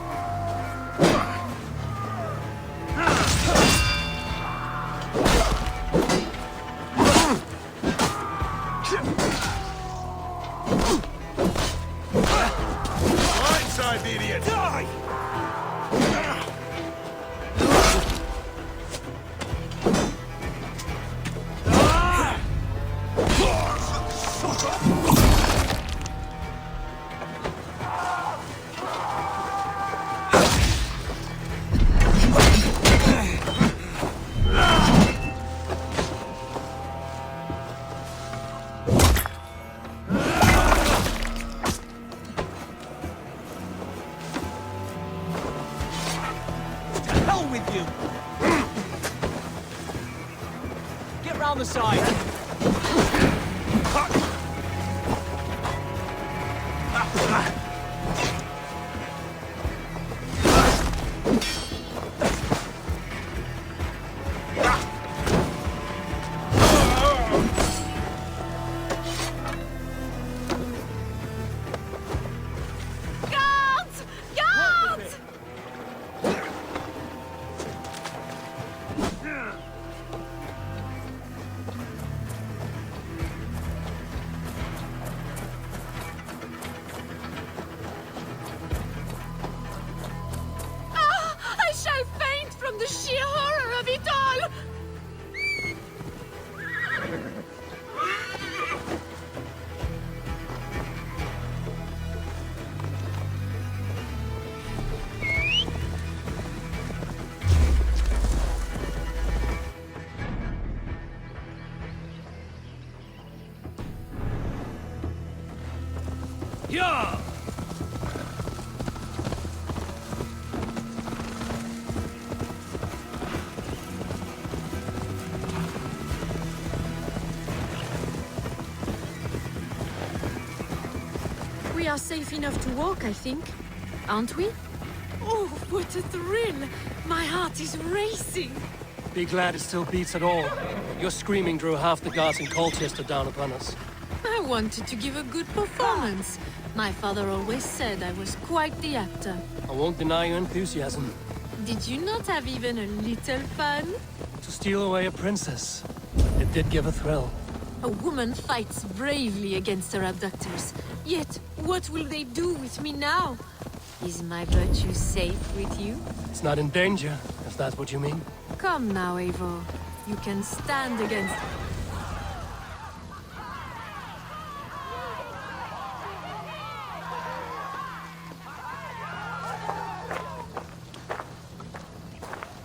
Blindside the idiot. Die! Hell with you! Get round the side! Guards! Guards! I shall faint from the sheer horror of it all! Yeah! We are safe enough to walk, I think. Aren't we? Oh, what a thrill! My heart is racing! Be glad it still beats at all. Your screaming drew half the guards in Colchester down upon us. I wanted to give a good performance. My father always said I was quite the actor. I won't deny your enthusiasm. Did you not have even a little fun? To steal away a princess. It did give a thrill. A woman fights bravely against her abductors. Yet, what will they do with me now? Is my virtue safe with you? It's not in danger, if that's what you mean. Come now, Eivor. You can stand against...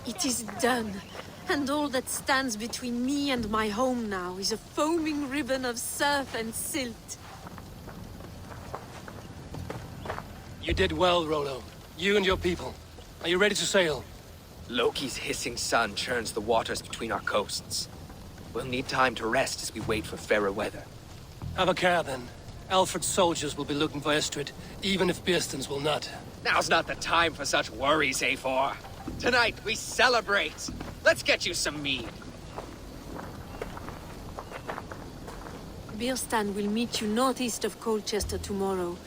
It is done. And all that stands between me and my home now is a foaming ribbon of surf and silt. You did well, Rollo. You and your people. Are you ready to sail? Loki's hissing sun churns the waters between our coasts. We'll need time to rest as we wait for fairer weather. Have a care, then. Alfred's soldiers will be looking for Estrid, even if Bearston's will not. Now's not the time for such worries, Eivor. Tonight, we celebrate. Let's get you some mead. Bearstan will meet you northeast of Colchester tomorrow.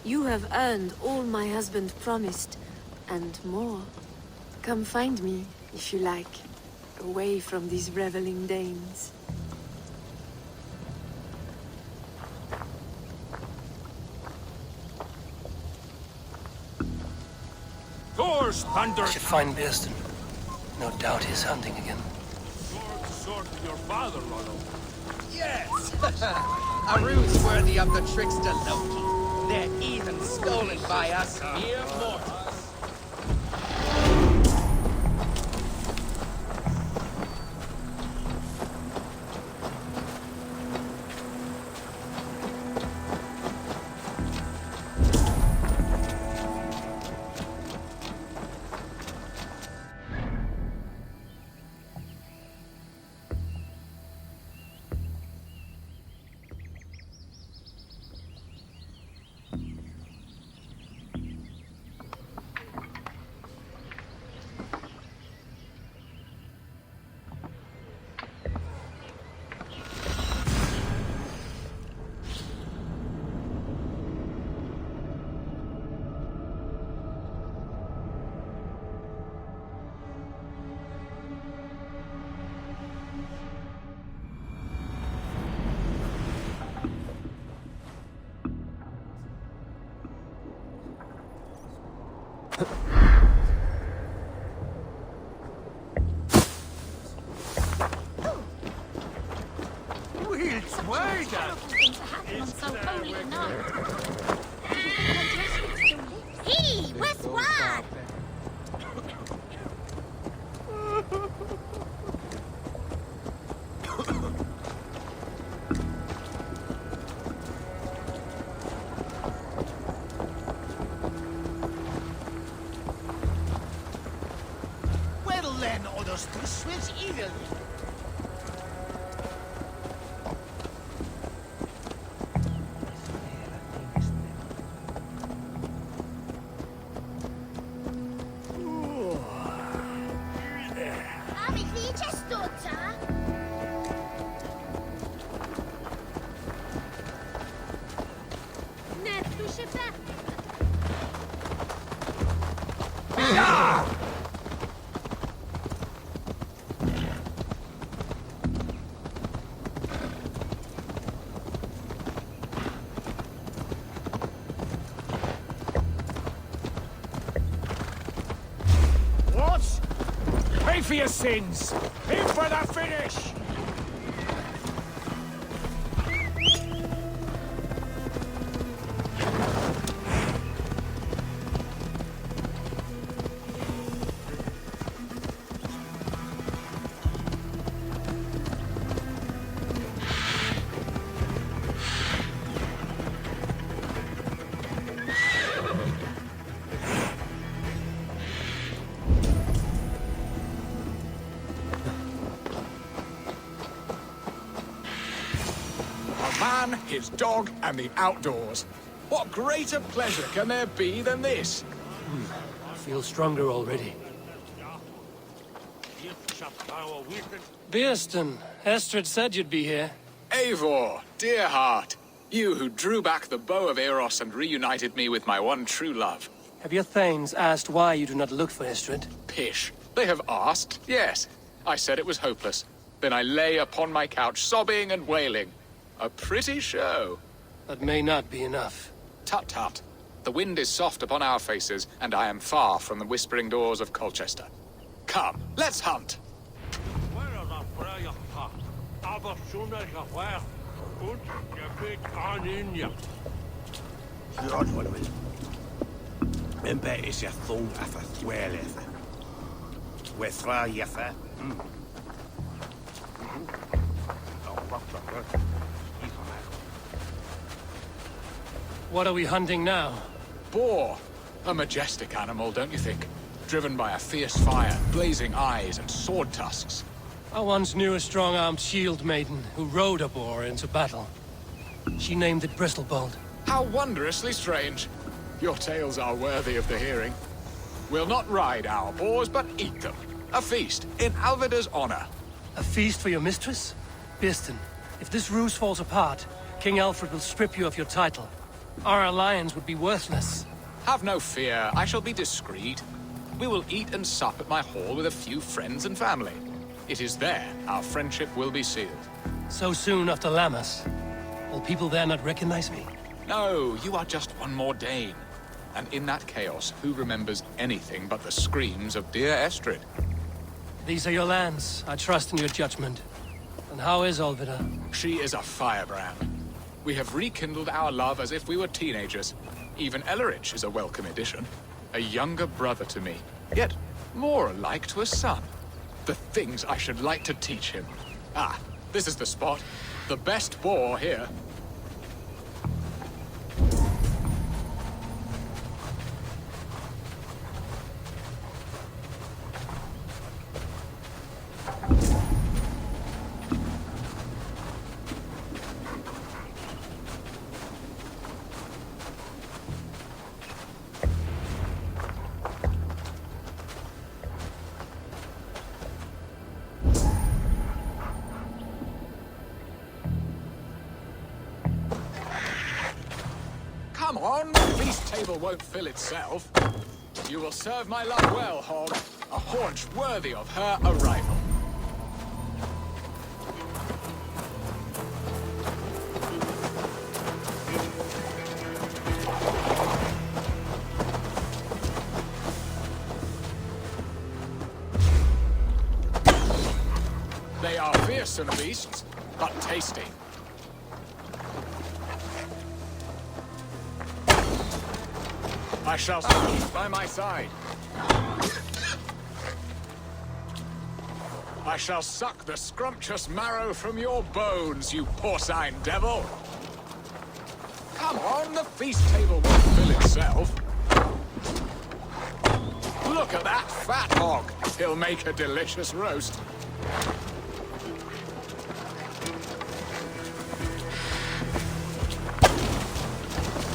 You have earned all my husband promised, and more. Come find me, if you like, away from these reveling Danes. Thor's thunder! I should find Bearston. No doubt he's hunting again. Sword of your father, Rollo. Yes! A ruse worthy of the trickster Loki. They're even stolen by us mere mortals. Hey, what's what? Well then, others to switch eagerly. Pay for your sins! In for the finish! Man, his dog, and the outdoors. What greater pleasure can there be than this? I feel stronger already. Bearston, Estrid said you'd be here. Eivor, dear heart, you who drew back the bow of Eros and reunited me with my one true love. Have your thanes asked why you do not look for Estrid? Pish. They have asked, yes. I said it was hopeless. Then I lay upon my couch, sobbing and wailing. A pretty show. That may not be enough. Tut tut. The wind is soft upon our faces, and I am far from the whispering doors of Colchester. Come, let's hunt. Wethra Yeffa. What are we hunting now? Boar. A majestic animal, don't you think? Driven by a fierce fire, blazing eyes, and sword tusks. I once knew a strong-armed shield maiden who rode a boar into battle. She named it Bristlebolt. How wondrously strange. Your tales are worthy of the hearing. We'll not ride our boars, but eat them. A feast, in Alvida's honor. A feast for your mistress? Birston, if this ruse falls apart, King Alfred will strip you of your title. Our alliance would be worthless. Have no fear, I shall be discreet. We will eat and sup at my hall with a few friends and family. It is there our friendship will be sealed. So soon after Lammas? Will people there not recognize me? No, you are just one more Dane. And in that chaos, who remembers anything but the screams of dear Estrid? These are your lands. I trust in your judgment. And how is Olvida? She is a firebrand. We have rekindled our love as if we were teenagers. Even Ellerich is a welcome addition. A younger brother to me, yet more alike to a son. The things I should like to teach him. Ah, this is the spot. The best boar here. Come on, the feast table won't fill itself. You will serve my love well, Hog. A haunch worthy of her arrival. They are fearsome beasts, but tasty. I shall keep by my side. I shall suck the scrumptious marrow from your bones, you porcine devil! Come on, the feast table won't fill itself. Look at that fat hog! He'll make a delicious roast.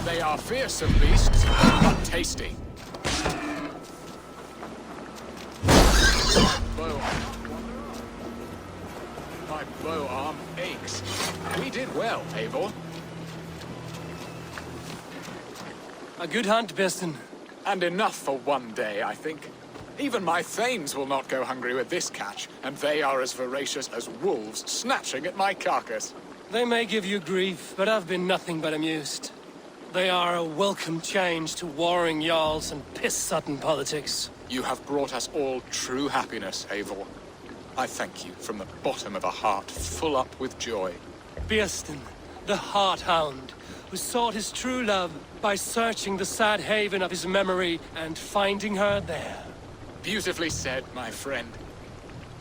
They are fearsome beasts, but tasty. My bow arm aches. We did well, Eivor. A good hunt, Birston. And enough for one day, I think. Even my thanes will not go hungry with this catch, and they are as voracious as wolves snatching at my carcass. They may give you grief, but I've been nothing but amused. They are a welcome change to warring jarls and piss-sudden politics. You have brought us all true happiness, Eivor. I thank you from the bottom of a heart full up with joy. Birston, the Heart Hound, who sought his true love by searching the sad haven of his memory and finding her there. Beautifully said, my friend.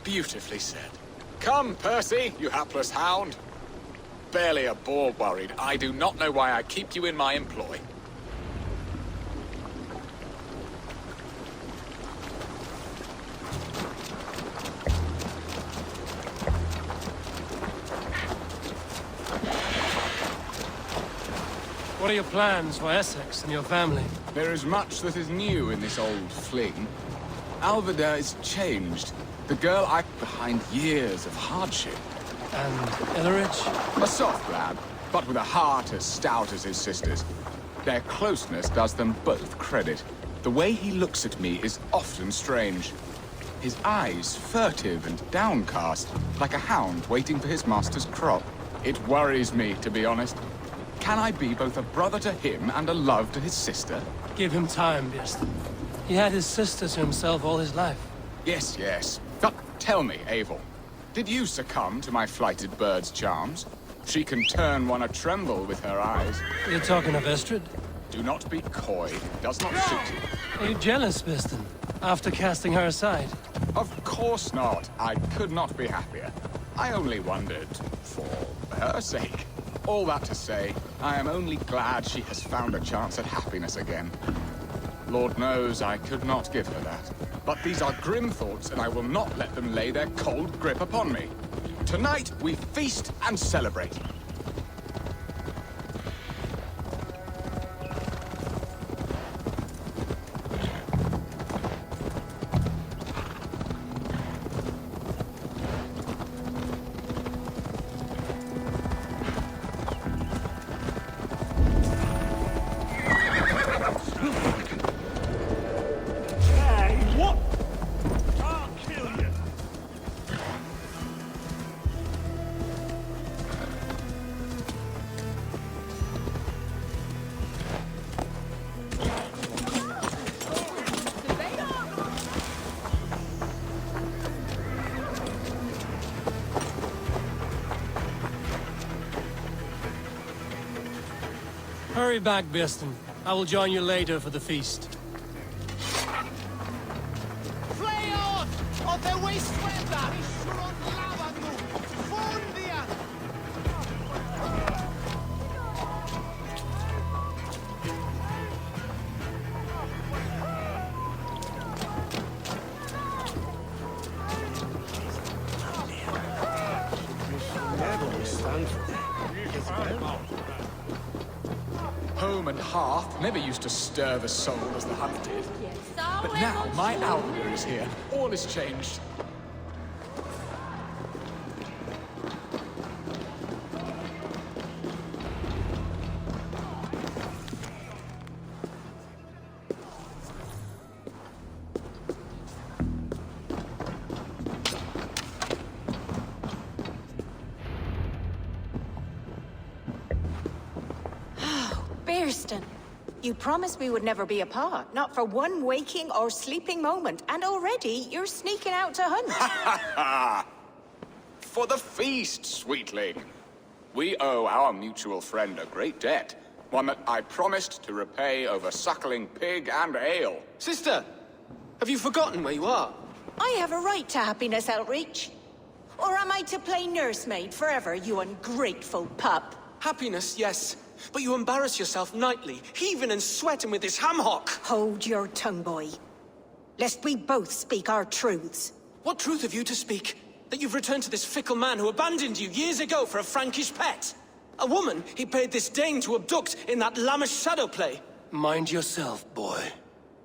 Beautifully said. Come, Percy, you hapless hound. Barely a boar worried. I do not know why I keep you in my employ. What are your plans for Essex and your family? There is much that is new in this old fling. Alvida is changed. The girl I behind years of hardship. And Ellerich? A soft lad, but with a heart as stout as his sister's. Their closeness does them both credit. The way he looks at me is often strange. His eyes furtive and downcast, like a hound waiting for his master's crop. It worries me, to be honest. Can I be both a brother to him and a love to his sister? Give him time, Birston. He had his sister to himself all his life. Yes, yes. But tell me, Eivor, did you succumb to my flighted bird's charms? She can turn one a tremble with her eyes. You're talking of Estrid? Do not be coy. It does not suit you. Are you jealous, Birston, after casting her aside? Of course not. I could not be happier. I only wondered for her sake. All that to say, I am only glad she has found a chance at happiness again. Lord knows I could not give her that. But these are grim thoughts, and I will not let them lay their cold grip upon me. Tonight, we feast and celebrate. Hurry back, Birston. I will join you later for the feast. Home and hearth never used to stir the soul as the hunt did. But now my outlaw is here. All is changed. Birston, you promised we would never be apart, not for one waking or sleeping moment, and already you're sneaking out to hunt. For the feast, sweetling. We owe our mutual friend a great debt. One that I promised to repay over suckling pig and ale. Sister, have you forgotten where you are? I have a right to happiness, Outreach. Or am I to play nursemaid forever, you ungrateful pup? Happiness, yes. But you embarrass yourself nightly, heaving and sweating with this ham-hock. Hold your tongue, boy. Lest we both speak our truths. What truth have you to speak? That you've returned to this fickle man who abandoned you years ago for a Frankish pet? A woman he paid this Dane to abduct in that lammish shadow play? Mind yourself, boy.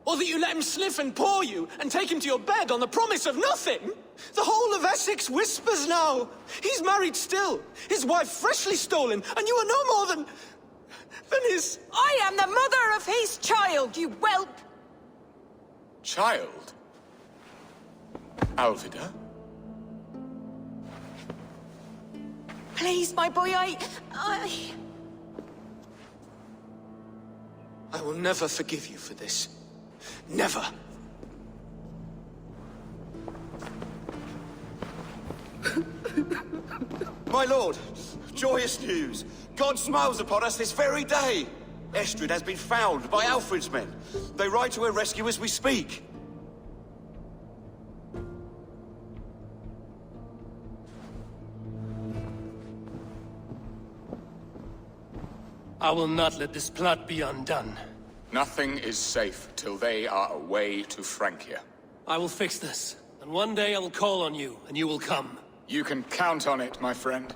Or that you let him sniff and paw you, and take him to your bed on the promise of nothing? The whole of Essex whispers now. He's married still, his wife freshly stolen, and you are no more than his... I am the mother of his child, you whelp! Child? Alvida? Please, my boy, I will never forgive you for this. Never. My lord, joyous news. God smiles upon us this very day. Estrid has been found by Alfred's men. They ride to her rescue as we speak. I will not let this plot be undone. Nothing is safe till they are away to Francia. I will fix this, and one day I will call on you, and you will come. You can count on it, my friend.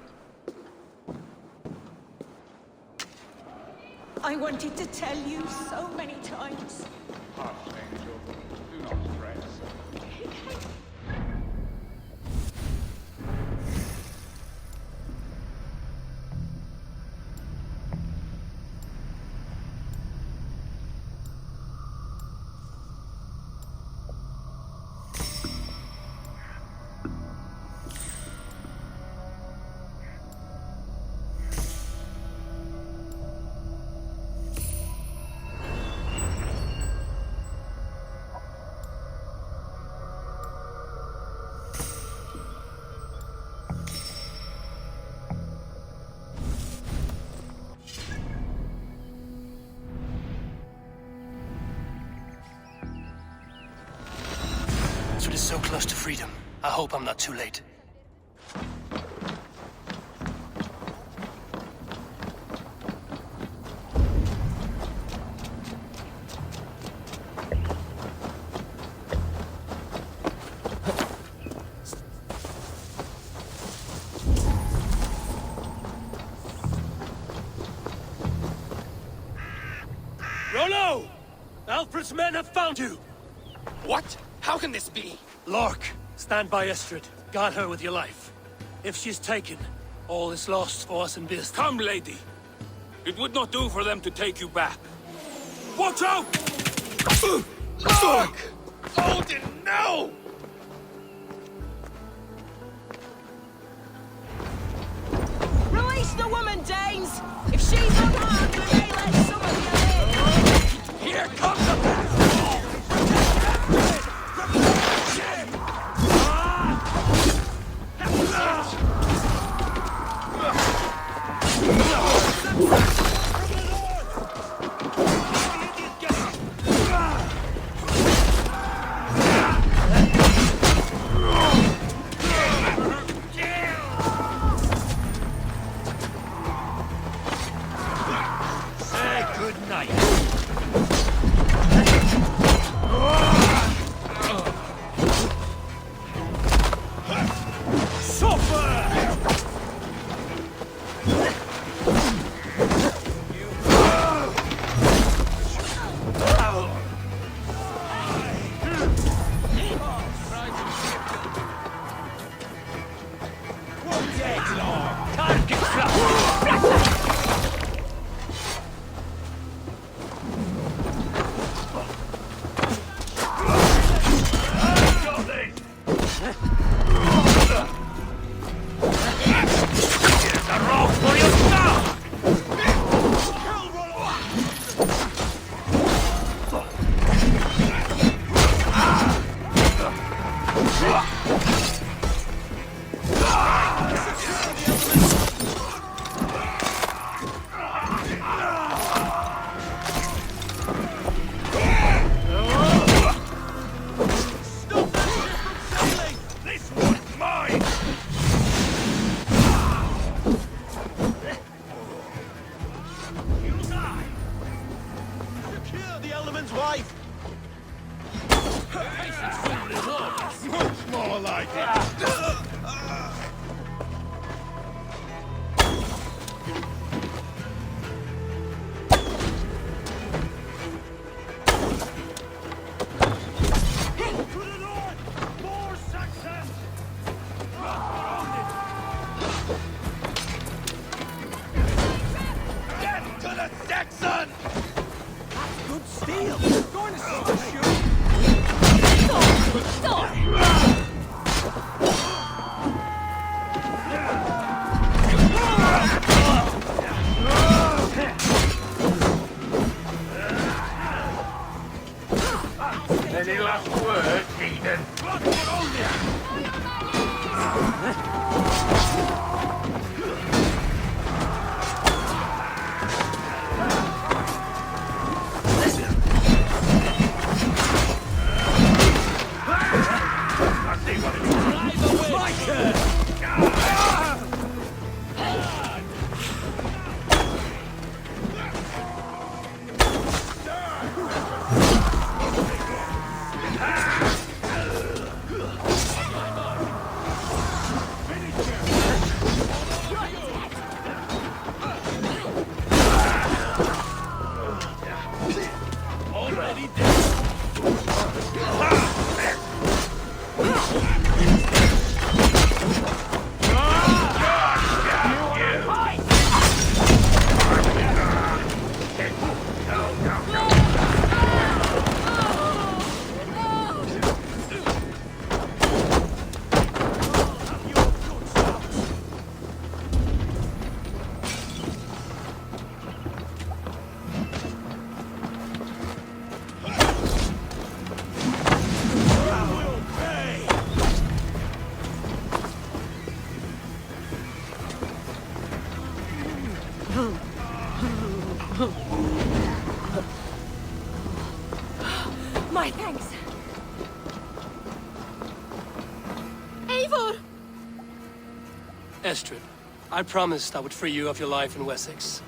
I wanted to tell you so many times. Hush, Angel. Do not fret. Alfred is so close to freedom. I hope I'm not too late. Rollo! Alfred's men have found you! What? How can this be? Lark, stand by Estrid. Guard her with your life. If she's taken, all is lost for us in Bearston. Come, lady. It would not do for them to take you back. Watch out! Lark! Odin, no! Release the woman, Danes! If she's unharmed, we may let some of you in! Here comes the bastard! Say good night. Saxon! That's good steel! Going to shoot! Any last words, Eden? My thanks. Eivor! Estrid, I promised I would free you of your life in Essexe.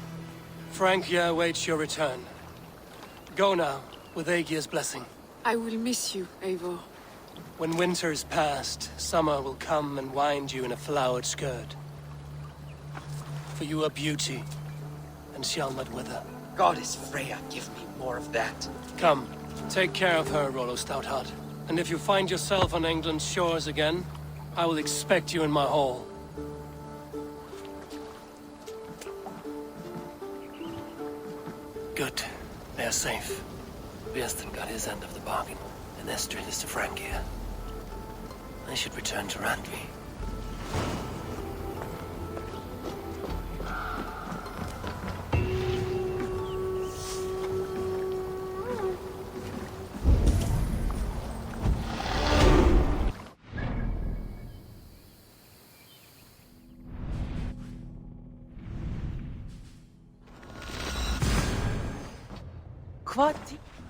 Francia awaits your return. Go now, with Aegir's blessing. I will miss you, Eivor. When winter is past, summer will come and wind you in a flowered skirt. For you are beauty, and shall not wither. Goddess Freya, give me more of that. Come, take care of her, Rollo Stoutheart. And if you find yourself on England's shores again, I will expect you in my hall. Good. They are safe. Bieston got his end of the bargain, and Estrid is to Francia. I should return to Randvi.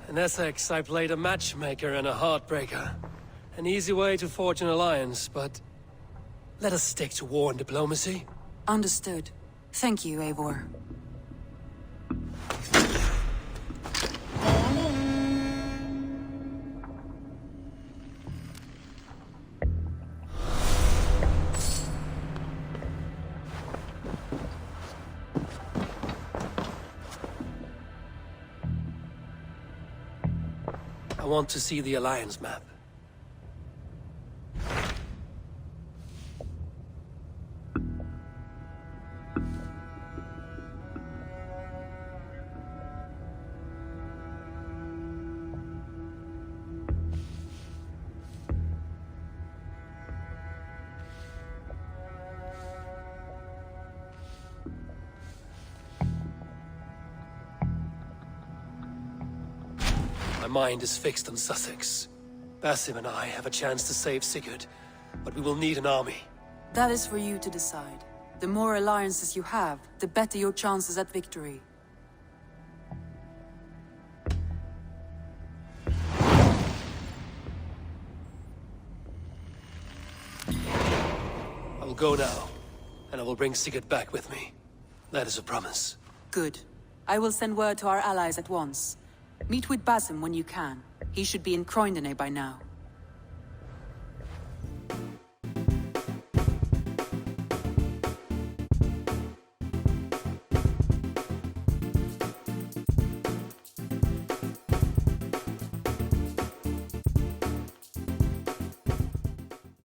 In Essex, I played a matchmaker and a heartbreaker. An easy way to forge an alliance, but let us stick to war and diplomacy. Understood. Thank you, Eivor. I want to see the alliance map. My mind is fixed on Sussex. Basim and I have a chance to save Sigurd, but we will need an army. That is for you to decide. The more alliances you have, the better your chances at victory. I will go now, and I will bring Sigurd back with me. That is a promise. Good. I will send word to our allies at once. Meet with Basim when you can. He should be in Croydon by now.